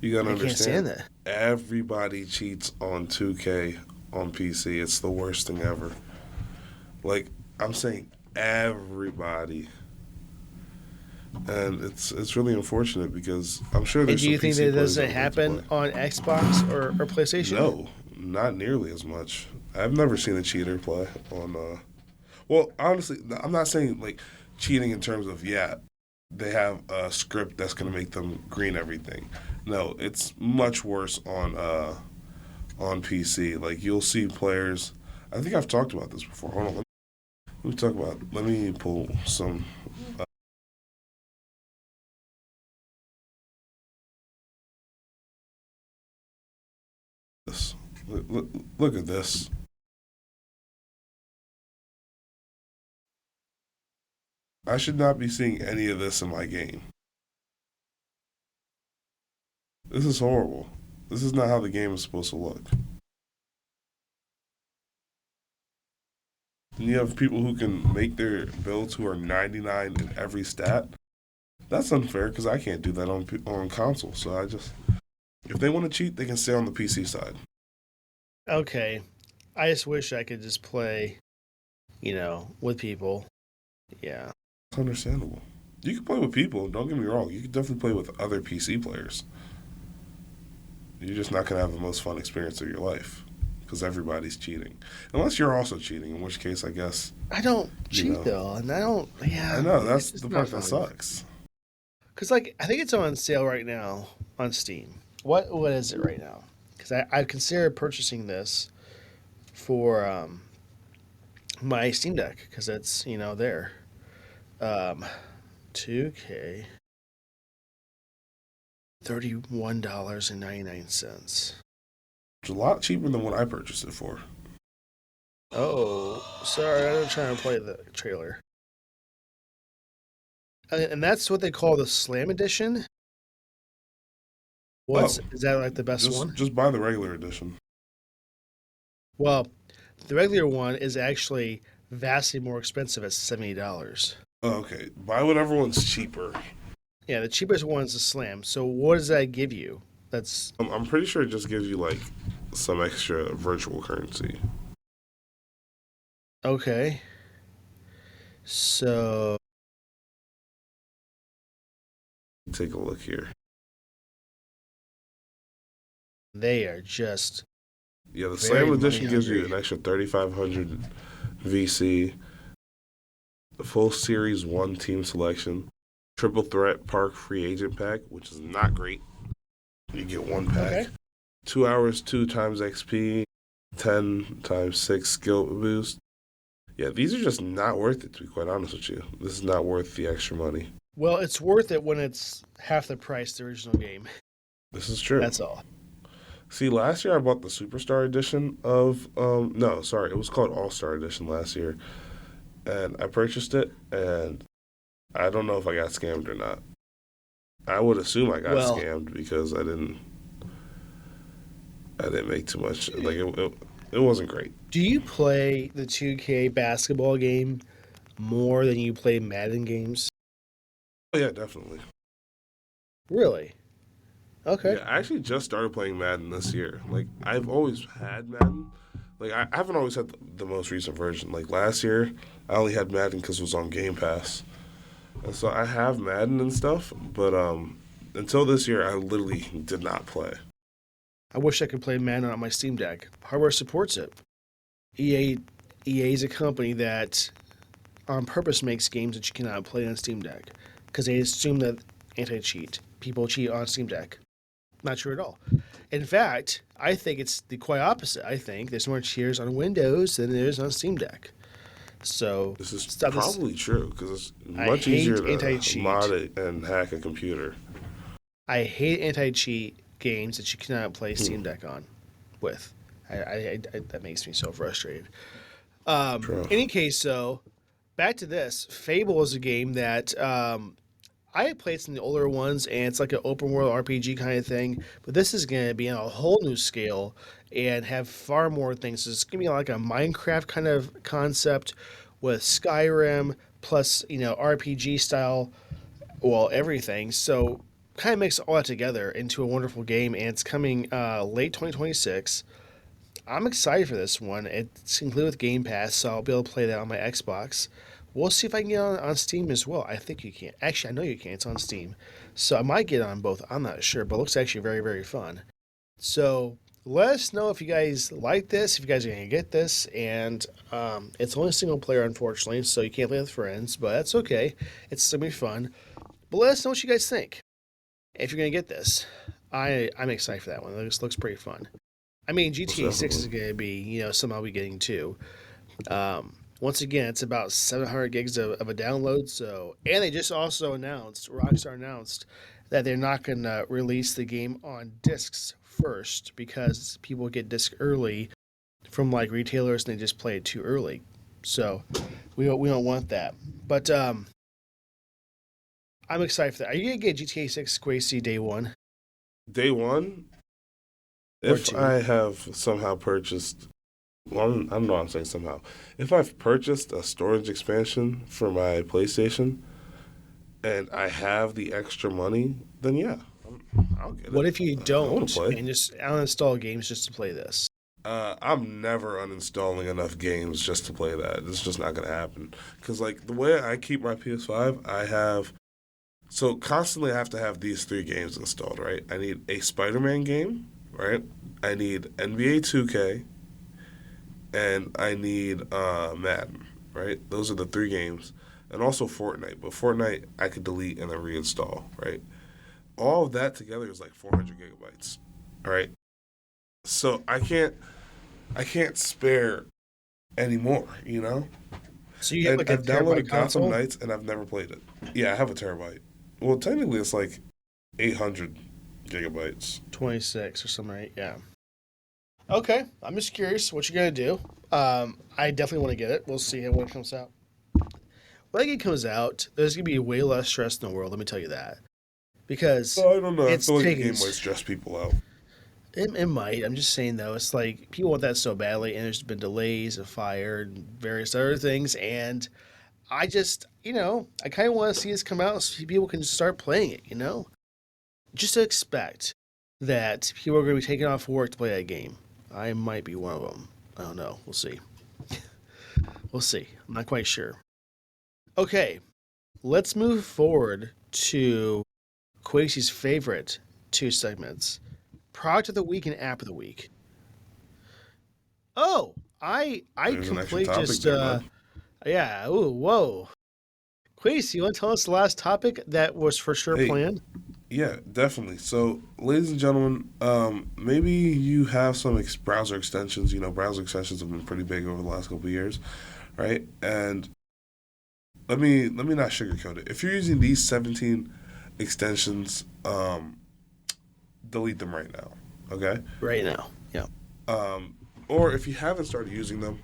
Speaker 1: you gotta
Speaker 2: I can't stand
Speaker 1: understand.
Speaker 2: that.
Speaker 1: Everybody cheats on 2K on PC. It's the worst thing ever. Like I'm saying, everybody. and it's really unfortunate because I'm sure
Speaker 2: And
Speaker 1: there's
Speaker 2: do
Speaker 1: some
Speaker 2: you think
Speaker 1: PC
Speaker 2: that
Speaker 1: players that
Speaker 2: doesn't
Speaker 1: would like to
Speaker 2: happen
Speaker 1: play.
Speaker 2: on Xbox or PlayStation?
Speaker 1: No, not nearly as much. I've never seen a cheater play on. Well, honestly, I'm not saying like cheating in terms of they have a script that's gonna make them green everything. No, it's much worse on PC. Like you'll see players. I think I've talked about this before. Hold on, let me talk about. Let me pull some. Uh, this. Look at this. I should not be seeing any of this in my game. This is horrible. This is not how the game is supposed to look. And you have people who can make their builds who are 99 in every stat. That's unfair because I can't do that on console. So I just, if they want to cheat, they can stay on the PC side.
Speaker 2: Okay. I just wish I could just play, with people. Yeah.
Speaker 1: It's understandable. You can play with people. Don't get me wrong. You can definitely play with other PC players. You're just not gonna have the most fun experience of your life because everybody's cheating, unless you're also cheating. In which case, I guess
Speaker 2: I don't
Speaker 1: you
Speaker 2: cheat
Speaker 1: know.
Speaker 2: though, and I don't.
Speaker 1: I
Speaker 2: Yeah,
Speaker 1: know
Speaker 2: it's
Speaker 1: that's
Speaker 2: just
Speaker 1: the
Speaker 2: not
Speaker 1: part that
Speaker 2: fun.
Speaker 1: sucks.
Speaker 2: Cause I think it's on sale right now on Steam. What is it right now? Because I considered purchasing this for my Steam Deck because it's there. Um, 2K, $31.99.
Speaker 1: It's a lot cheaper than what I purchased it for.
Speaker 2: Oh, sorry, I'm trying to play the trailer. And that's what they call the Slam Edition.
Speaker 1: Oh,
Speaker 2: Is that like the best
Speaker 1: just
Speaker 2: one?
Speaker 1: just buy the regular edition.
Speaker 2: Well, the regular one is actually vastly more expensive at $70.
Speaker 1: Oh, okay, buy whatever one's cheaper.
Speaker 2: Yeah, the cheapest one is the Slam. So what does that give you? That's
Speaker 1: I'm pretty sure it just gives you like some extra virtual currency.
Speaker 2: okay. So
Speaker 1: Take a look here.
Speaker 2: they are just
Speaker 1: Yeah, the
Speaker 2: very
Speaker 1: Slam
Speaker 2: money
Speaker 1: edition gives you
Speaker 2: hungry.
Speaker 1: an extra 3,500 VC, the full Series 1 team selection, triple threat park free agent pack, which is not great. You get one pack.
Speaker 2: Okay.
Speaker 1: 2 hours, 2 times XP, 10 times 6 skill boost. Yeah, these are just not worth it, to be quite honest with you. This is not worth the extra money.
Speaker 2: Well, it's worth it when it's half the price of the original game.
Speaker 1: This is true.
Speaker 2: That's all.
Speaker 1: See, last year I bought the Superstar edition of, no, sorry, it was called All Star Edition last year. And I purchased it, and I don't know if I got scammed or not. I would assume I got
Speaker 2: Well,
Speaker 1: scammed because I didn't make too much. Like it wasn't great.
Speaker 2: do you play the 2K basketball game more than you play Madden games?
Speaker 1: Oh yeah, definitely.
Speaker 2: Really? Okay.
Speaker 1: Yeah, I actually just started playing Madden this year. Like I've always had Madden. Like I haven't always had the most recent version. Like last year, I only had Madden because it was on Game Pass, and so I have Madden and stuff. But until this year, I literally did not play.
Speaker 2: I wish I could play Madden on my Steam Deck. Hardware supports it. EA EA is a company that on purpose makes games that you cannot play on Steam Deck because they assume that anti-cheat. People cheat on Steam Deck. Not true at all. In fact, I think it's the quite opposite. I think there's more cheaters on Windows than there is on Steam Deck. So
Speaker 1: This is
Speaker 2: stop this.
Speaker 1: probably true because it's
Speaker 2: I
Speaker 1: much easier
Speaker 2: hate
Speaker 1: to mod
Speaker 2: anti-cheat.
Speaker 1: it and hack a computer.
Speaker 2: I hate anti-cheat games that you cannot play
Speaker 1: Hmm,
Speaker 2: Steam Deck on with. That makes me so frustrated.
Speaker 1: true.
Speaker 2: Any case, though, back to this. Fable is a game that I had played some of the older ones, and it's like an open world RPG kind of thing. But this is going to be on a whole new scale and have far more things. So it's going to be like a Minecraft kind of concept with Skyrim plus RPG style, well, everything. So kind of mix all that together into a wonderful game, and it's coming late 2026. I'm excited for this one. It's included with Game Pass, so I'll be able to play that on my Xbox We'll see if I can get on Steam as well. I think you can. Actually, I know you can. It's on Steam. So I might get on both. I'm not sure, but it looks actually very, very fun. So let us know if you guys like this, if you guys are going to get this. And it's only single player, unfortunately, so you can't play with friends, but that's okay. It's going to be fun. But let us know what you guys think. If you're going to get this, I'm excited for that one. It looks pretty fun. I mean,
Speaker 1: Most
Speaker 2: GTA 6 is
Speaker 1: definitely.
Speaker 2: going to be, something I'll be getting too. Once again, it's about 700 gigs of a download. So, and they just also announced, Rockstar announced, that they're not going to release the game on discs first because people get disc early from like retailers and they just play it too early. So, we don't want that. But I'm excited for that. Are you gonna get GTA 6 Quasi day one
Speaker 1: Day one,
Speaker 2: or
Speaker 1: if
Speaker 2: two?
Speaker 1: I have somehow purchased, well, I don't know what I'm saying somehow. If I've purchased a storage expansion for my PlayStation and I have the extra money, then yeah, I'll get it.
Speaker 2: What if you
Speaker 1: I want to
Speaker 2: don't
Speaker 1: play.
Speaker 2: and just uninstall games just to play this?
Speaker 1: I'm never uninstalling enough games just to play that. It's just not gonna happen. Cause like the way I keep my PS5, I have so constantly I have to have these three games installed. Right? I need a Spider-Man game. Right? I need NBA 2K, and I need Madden. Right? Those are the three games, and also Fortnite. But Fortnite I could delete and then reinstall. Right? All of that together is like 400 gigabytes. All right. So I can't spare anymore, you know?
Speaker 2: So you have
Speaker 1: And
Speaker 2: like a
Speaker 1: I've downloaded
Speaker 2: terabyte
Speaker 1: Gotham
Speaker 2: console?
Speaker 1: Knights and I've never played it. Yeah, I have a terabyte. Well, technically it's like 800 gigabytes.
Speaker 2: 26 or something, right? Yeah. Okay. I'm just curious what you're gonna do. I definitely want to get it. We'll see when it comes out. When it comes out, there's gonna be way less stress in the world. Let me tell you that because
Speaker 1: Oh, I don't know. I
Speaker 2: it's
Speaker 1: feel like the
Speaker 2: taking.
Speaker 1: game might stress people out.
Speaker 2: It might. I'm just saying though, it's like people want that so badly, and there's been delays, a fire, and various other things, and I just, I kind of want to see this come out so people can start playing it. Just to expect that people are going to be taking off work to play that game. I might be one of them. I don't know. We'll see. We'll see. I'm not quite sure. Okay, let's move forward to Quasi's favorite two segments: product of the week and app of the week. Oh, I
Speaker 1: There's an extra
Speaker 2: completely
Speaker 1: topic
Speaker 2: just
Speaker 1: there, bud.
Speaker 2: yeah. Ooh, whoa. Quasi, you want to tell us the last topic that was for sure
Speaker 1: Hey,
Speaker 2: planned?
Speaker 1: yeah, definitely. So, ladies and gentlemen, maybe you have some browser extensions. You know, browser extensions have been pretty big over the last couple of years, right? And let me not sugarcoat it. If you're using these 17 extensions, delete them right now. Okay.
Speaker 2: Right now. Yeah.
Speaker 1: Um, or if you haven't started using them,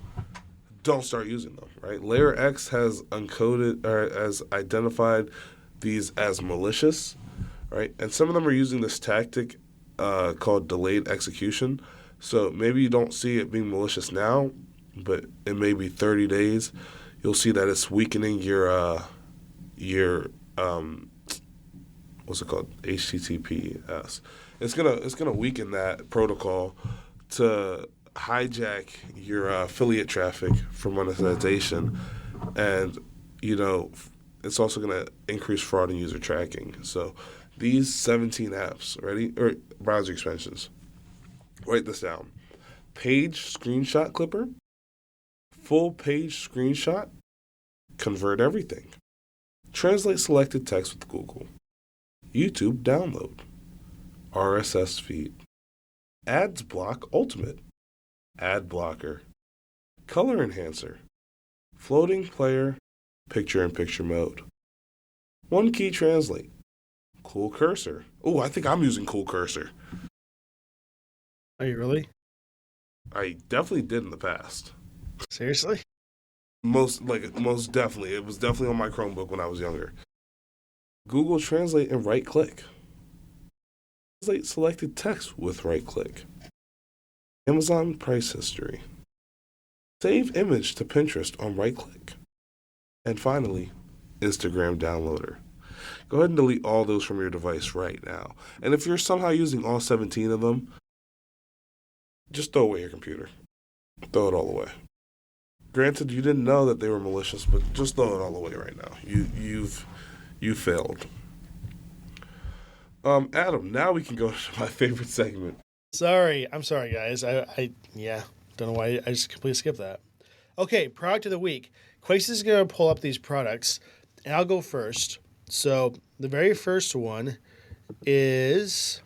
Speaker 1: don't start using them. Right. Layer X has uncoded or has identified these as malicious. Right. And some of them are using this tactic called delayed execution. So maybe you don't see it being malicious now, but in maybe 30 days, you'll see that it's weakening your what's it called, HTTPS. It's gonna weaken that protocol to hijack your affiliate traffic for monetization, and you know it's also gonna increase fraud and user tracking. So these 17 apps, ready, or browser extensions, write this down: page screenshot clipper, full page screenshot, convert everything, translate selected text with Google, YouTube download, RSS feed, ads block ultimate, ad blocker, color enhancer, floating player, picture in picture mode, one key translate, cool cursor. Oh, I think I'm using cool cursor.
Speaker 2: Are you really?
Speaker 1: I definitely did in the past.
Speaker 2: Seriously?
Speaker 1: Most definitely. It was definitely on my Chromebook when I was younger. Google Translate and right click. Translate selected text with right click. Amazon price history. Save image to Pinterest on right click. And finally, Instagram downloader. Go ahead and delete all those from your device right now. And if you're somehow using all 17 of them, just throw away your computer. Throw it all away. Granted, you didn't know that they were malicious, but just throw it all away right now. You failed. Adam, now we can go to my favorite segment.
Speaker 2: I'm sorry, guys. Yeah, don't know why I just completely skipped that. Okay, product of the week. Quace is going to pull up these products, and I'll go first. So the very first one is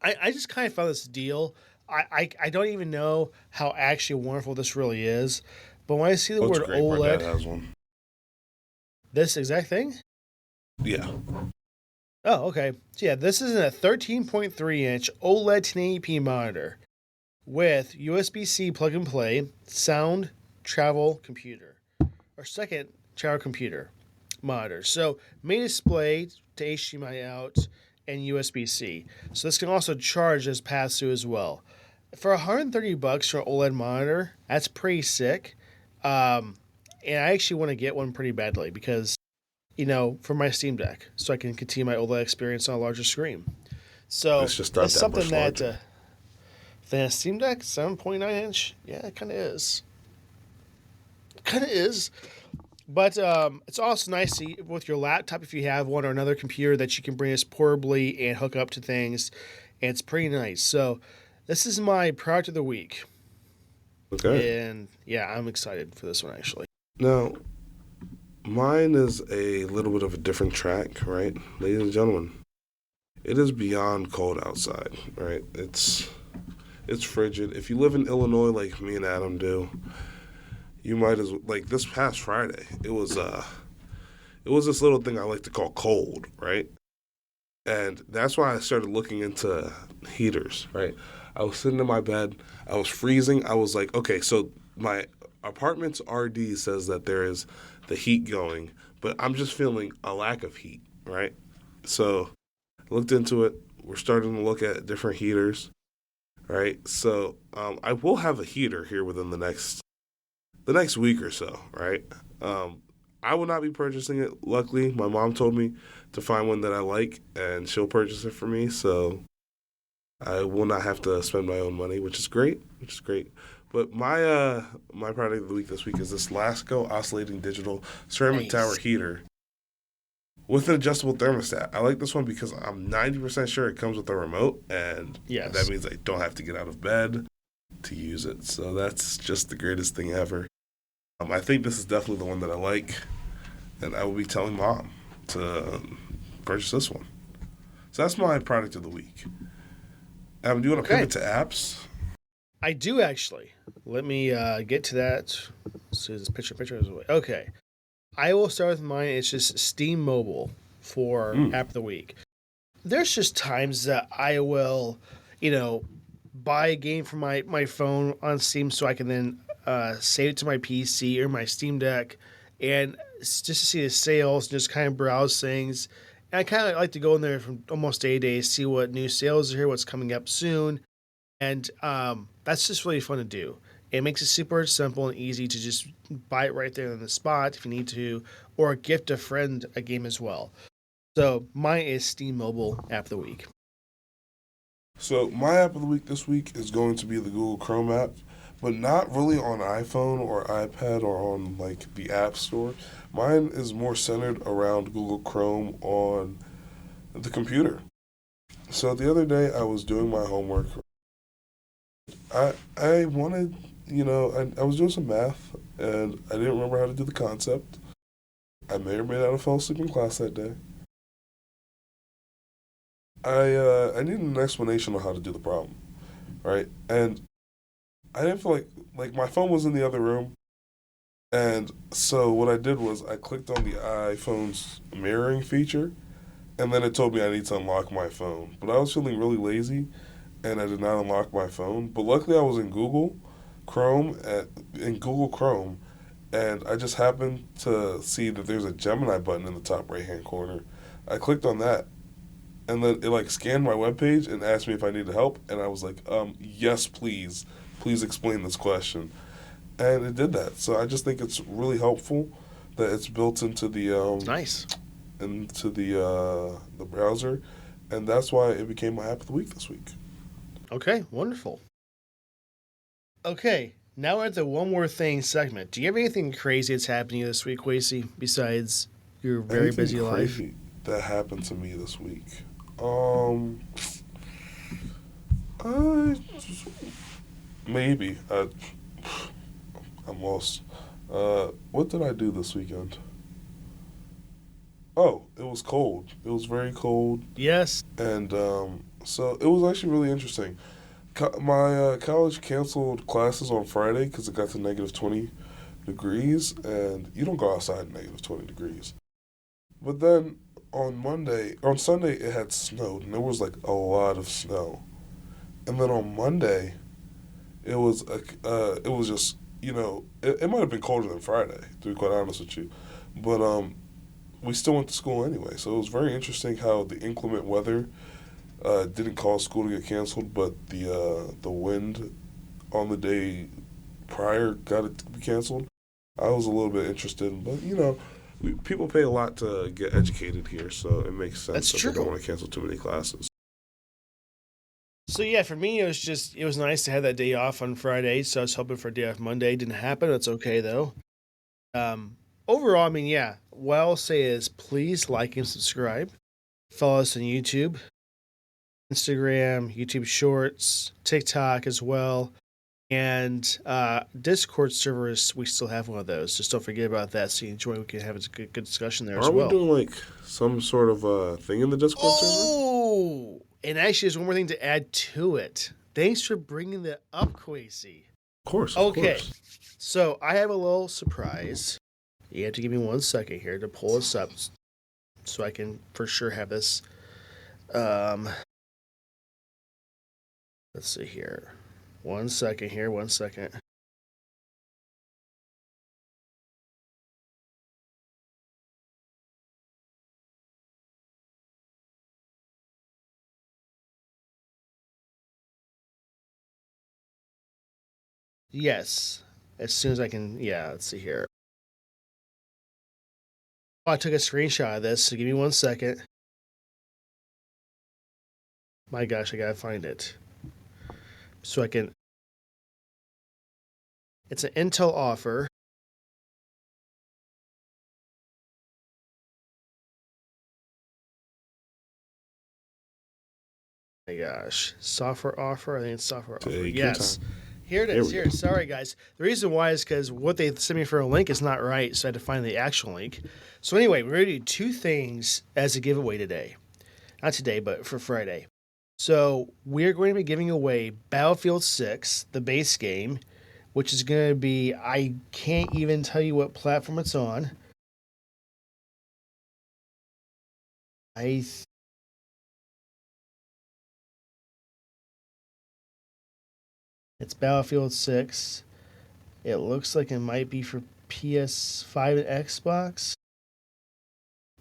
Speaker 2: I just kind of found this deal. I don't even know how actually wonderful this really is, but when I see the
Speaker 1: Oh, it's
Speaker 2: word
Speaker 1: great. My dad
Speaker 2: OLED,
Speaker 1: has one.
Speaker 2: this exact thing.
Speaker 1: Yeah.
Speaker 2: Oh, okay. So yeah, this is a 13.3-inch OLED 1080p monitor with USB-C plug and play, sound travel computer, or second travel computer monitor. So main display to HDMI out and USB-C. So this can also charge as pass-through as well. For $130 for an OLED monitor, that's pretty sick. And I actually want to get one pretty badly because, for my Steam Deck, so I can continue my OLED experience on a larger screen. So
Speaker 1: It's just not
Speaker 2: it's
Speaker 1: that
Speaker 2: something
Speaker 1: much
Speaker 2: that
Speaker 1: larger.
Speaker 2: the Steam Deck 7.9-inch, yeah, it kind of is. Kind of is. But it's also nice to, with your laptop, if you have one, or another computer that you can bring this portably and hook up to things. And it's pretty nice. So this is my product of the week.
Speaker 1: Okay.
Speaker 2: And yeah, I'm excited for this one, actually.
Speaker 1: Now, mine is a little bit of a different track, right? Ladies and gentlemen, it is beyond cold outside, right? It's frigid. If you live in Illinois like me and Adam do, you might as well, like this past Friday, it was this little thing I like to call cold, right? And that's why I started looking into heaters, right? I was sitting in my bed, I was freezing. I was like, okay, so my apartment's RD says that there is the heat going, but I'm just feeling a lack of heat, right? So I looked into it. We're starting to look at different heaters, right? So I will have a heater here within the next week or so, right? I will not be purchasing it. Luckily, my mom told me to find one that I like, and she'll purchase it for me. So I will not have to spend my own money, which is great. But my product of the week this week is this Lasco oscillating digital ceramic tower
Speaker 2: Nice.
Speaker 1: heater with an adjustable thermostat. I like this one because I'm 90% sure it comes with a remote, and
Speaker 2: Yes.
Speaker 1: that means I don't have to get out of bed to use it. So that's just the greatest thing ever. I think this is definitely the one that I like, and I will be telling Mom to purchase this one. So that's my product of the week. Do you want to
Speaker 2: Okay.
Speaker 1: pivot to apps?
Speaker 2: I do, actually. Let me get to that. So this picture is away. Okay. I will start with mine. It's just Steam Mobile for app of the week. There's just times that I will, buy a game for my phone on Steam so I can then save it to my PC or my Steam Deck, and just to see the sales and just kind of browse things. And I kind of like to go in there from almost day to day, see what new sales are here, what's coming up soon, and that's just really fun to do. It makes it super simple and easy to just buy it right there on the spot if you need to, or gift a friend a game as well. So mine is Steam Mobile App of the Week.
Speaker 1: So my app of the week this week is going to be the Google Chrome app, but not really on iPhone or iPad or on like the App Store. Mine is more centered around Google Chrome on the computer. So the other day I was doing my homework. I wanted, I was doing some math and I didn't remember how to do the concept. I may or may not have fell asleep in class that day. I needed an explanation on how to do the problem, right? And I didn't feel like my phone was in the other room, and so what I did was I clicked on the iPhone's mirroring feature, and then it told me I need to unlock my phone. But I was feeling really lazy, and I did not unlock my phone. But luckily, I was in Google Chrome, and I just happened to see that there's a Gemini button in the top right hand corner. I clicked on that, and then it like scanned my webpage and asked me if I needed help, and I was like, yes, please explain this question, and it did that. So I just think it's really helpful that it's built into
Speaker 2: Nice.
Speaker 1: the browser, and that's why it became my app of the week this week.
Speaker 2: Okay, wonderful. Okay, Now we're at the one more thing segment. Do you have anything crazy that's happening this week, Quasey, besides your very
Speaker 1: Anything
Speaker 2: busy life?
Speaker 1: crazy that happened to me this week? Um, I maybe I'm lost. What did I do this weekend? Oh, it was cold. It was very cold,
Speaker 2: Yes.
Speaker 1: and so it was actually really interesting. My college canceled classes on Friday because it got to -20 degrees, and you don't go outside in -20 degrees. But then on Sunday, it had snowed, and there was like a lot of snow. And then on Monday, it was just it might have been colder than Friday, to be quite honest with you, but we still went to school anyway. So it was very interesting how the inclement weather didn't cause school to get canceled, but the wind on the day prior got it to be canceled. I was a little bit interested, but people pay a lot to get educated here, so it makes sense
Speaker 2: That's
Speaker 1: that they don't
Speaker 2: true.
Speaker 1: want to cancel too many classes.
Speaker 2: So yeah, for me it was nice to have that day off on Friday. So I was hoping for a day off Monday. Didn't happen. That's okay though. Overall, I mean, yeah. What I'll say is please like and subscribe. Follow us on YouTube, Instagram, YouTube Shorts, TikTok as well. And Discord servers, we still have one of those. Just don't forget about that. So you enjoy, we can have a good discussion there as
Speaker 1: Aren't we
Speaker 2: well.
Speaker 1: doing like some sort of thing in the Discord server?
Speaker 2: Oh, and actually, there's one more thing to add to it. Thanks for bringing that up, Quasey.
Speaker 1: Of course, of
Speaker 2: Okay,
Speaker 1: course.
Speaker 2: so I have a little surprise. You have to give me 1 second here to pull this up so I can for sure have this. Um, let's see here. 1 second here, 1 second. Yes, as soon as I can. Yeah, let's see here. Oh, I took a screenshot of this, so give me 1 second. My gosh, I gotta find it so I can. It's an Intel offer. My gosh, software offer. I think it's software offer.
Speaker 1: Take your
Speaker 2: Yes,
Speaker 1: time.
Speaker 2: here it
Speaker 1: Here
Speaker 2: is.
Speaker 1: we
Speaker 2: Here,
Speaker 1: go.
Speaker 2: sorry guys. The reason why is because what they sent me for a link is not right, so I had to find the actual link. So anyway, we're gonna do two things as a giveaway today. Not today, but for Friday. So we're going to be giving away Battlefield 6, the base game, which is going to be, I can't even tell you what platform it's on. I It's Battlefield 6. It looks like it might be for PS5 and Xbox,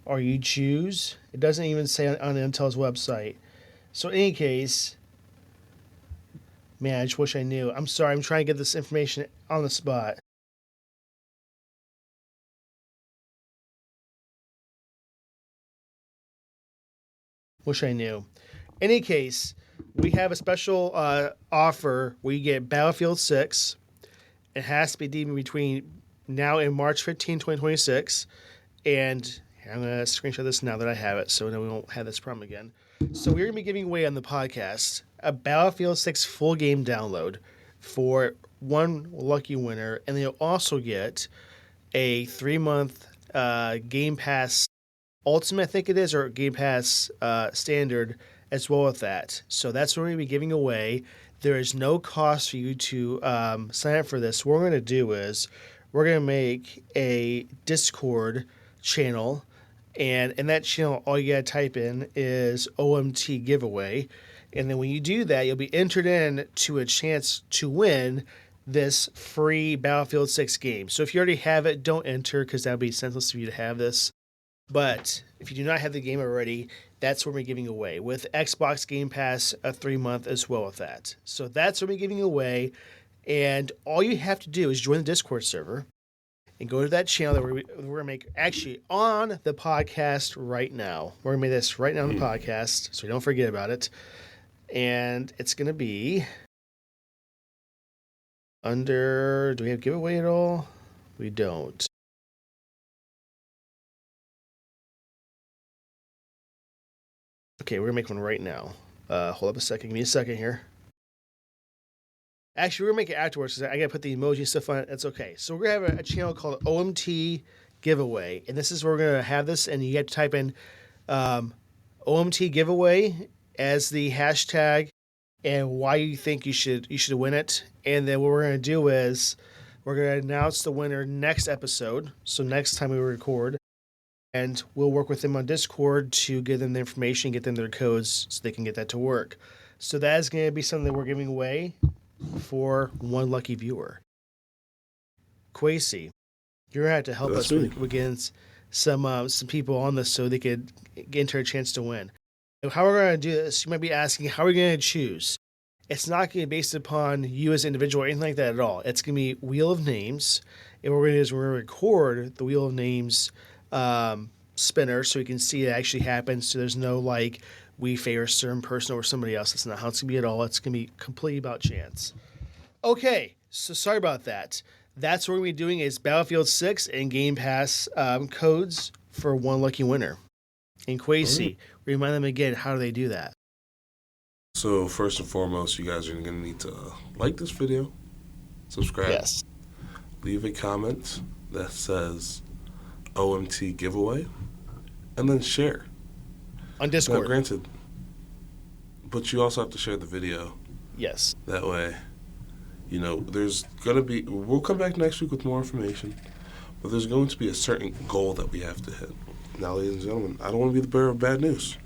Speaker 2: or you choose. It doesn't even say on Intel's website. So in any case, man, I just wish I knew. I'm sorry, I'm trying to get this information on the spot. Wish I knew. Any case, we have a special offer where you get Battlefield 6. It has to be deemed between now and March 15, 2026. And here, I'm going to screenshot this now that I have it so that we won't have this problem again. So we're going to be giving away on the podcast a Battlefield 6 full game download for one lucky winner. And then you'll also get a 3-month Game Pass Ultimate, I think it is, or Game Pass Standard as well with that. So that's what we're going to be giving away. There is no cost for you to sign up for this. What we're going to do is we're going to make a Discord channel. And in that channel, all you got to type in is OMT giveaway. And then when you do that, you'll be entered in to a chance to win this free Battlefield 6 game. So if you already have it, don't enter because that would be senseless for you to have this. But if you do not have the game already, that's what we're giving away with Xbox Game Pass, a 3-month as well with that. So that's what we're giving away. And all you have to do is join the Discord server and go to that channel that we're going to make actually on the podcast right now. We're going to make this right now on the podcast, so don't forget about it. And it's going to be Do we have giveaway at all? We don't. Okay, we're gonna make one right now. Hold up a second. Give me a second here. Actually, we're gonna make it afterwards because I gotta put the emoji stuff on it. That's okay. So we're gonna have a channel called OMT Giveaway, and this is where we're gonna have this. And you have to type in OMT Giveaway as the hashtag and why you think you should win it. And then what we're gonna do is we're gonna announce the winner next episode. So next time we record, and we'll work with them on Discord to give them the information, get them their codes so they can get that to work. So that is going to be something that we're giving away for one lucky viewer. Quasi, you're going to have to help us against some people on this so they could enter a chance to win. How we're going to do this, you might be asking, how are we going to choose? It's not going to be based upon you as an individual or anything like that at all. It's going to be Wheel of Names. And what we're going to do is we're going to record the Wheel of Names spinner so you can see it actually happens. So there's no like we favor a certain person over somebody else. That's not how it's gonna be at all. It's gonna be completely about chance. Okay, so sorry about that. That's what we're gonna be doing is Battlefield 6 and Game Pass codes for one lucky winner. And Quasi, remind them again, how do they do that?
Speaker 1: So first and foremost, you guys are gonna need to like this video, subscribe,
Speaker 2: yes,
Speaker 1: leave a comment that says OMT giveaway, and then share
Speaker 2: on Discord.
Speaker 1: Now, granted, but you also have to share the video.
Speaker 2: Yes.
Speaker 1: That way, there's gonna be. We'll come back next week with more information, but there's going to be a certain goal that we have to hit. Now, ladies and gentlemen, I don't want to be the bearer of bad news,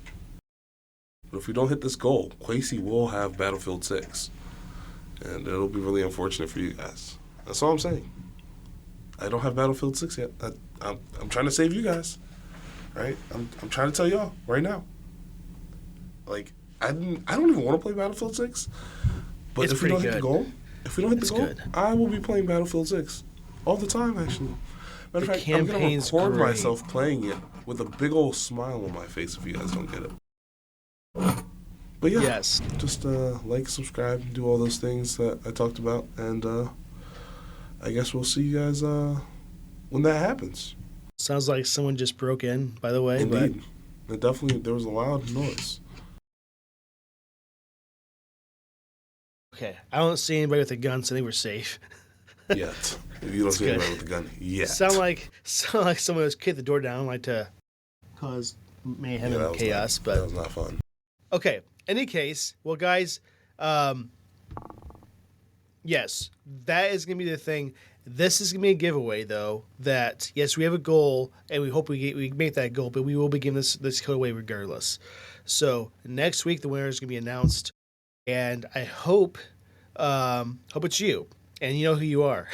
Speaker 1: but if we don't hit this goal, Quasi will have Battlefield 6, and it'll be really unfortunate for you guys. That's all I'm saying. I don't have Battlefield 6 yet. I'm trying to save you guys, right? I'm trying to tell y'all right now. Like I don't even want to play Battlefield 6, but if we don't hit the goal, I will be playing Battlefield 6 all the time. Actually, matter of fact, I'm gonna record myself playing it with a big old smile on my face if you guys don't get it. But yeah,
Speaker 2: yes,
Speaker 1: just like, subscribe, do all those things that I talked about, and I guess we'll see you guys when that happens.
Speaker 2: Sounds like someone just broke in, by the way.
Speaker 1: Indeed. But there was a loud noise.
Speaker 2: Okay, I don't see anybody with a gun, so I think we're safe.
Speaker 1: Yet. If you don't see anybody with a gun, yet.
Speaker 2: Sound like someone has kicked the door down, like to cause mayhem and chaos. But
Speaker 1: that was not fun.
Speaker 2: Okay, any case, well, guys, yes, that is going to be the thing. This is going to be a giveaway, though, that, yes, we have a goal, and we hope we make that goal, but we will be giving this code away regardless. So next week, the winner is going to be announced, and I hope it's you, and you know who you are.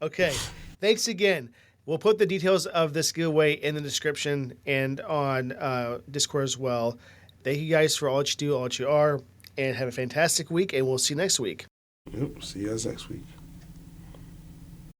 Speaker 2: Okay, thanks again. We'll put the details of this giveaway in the description and on Discord as well. Thank you guys for all that you do, all that you are, and have a fantastic week, and we'll see you next week.
Speaker 1: Yep, see you guys next week.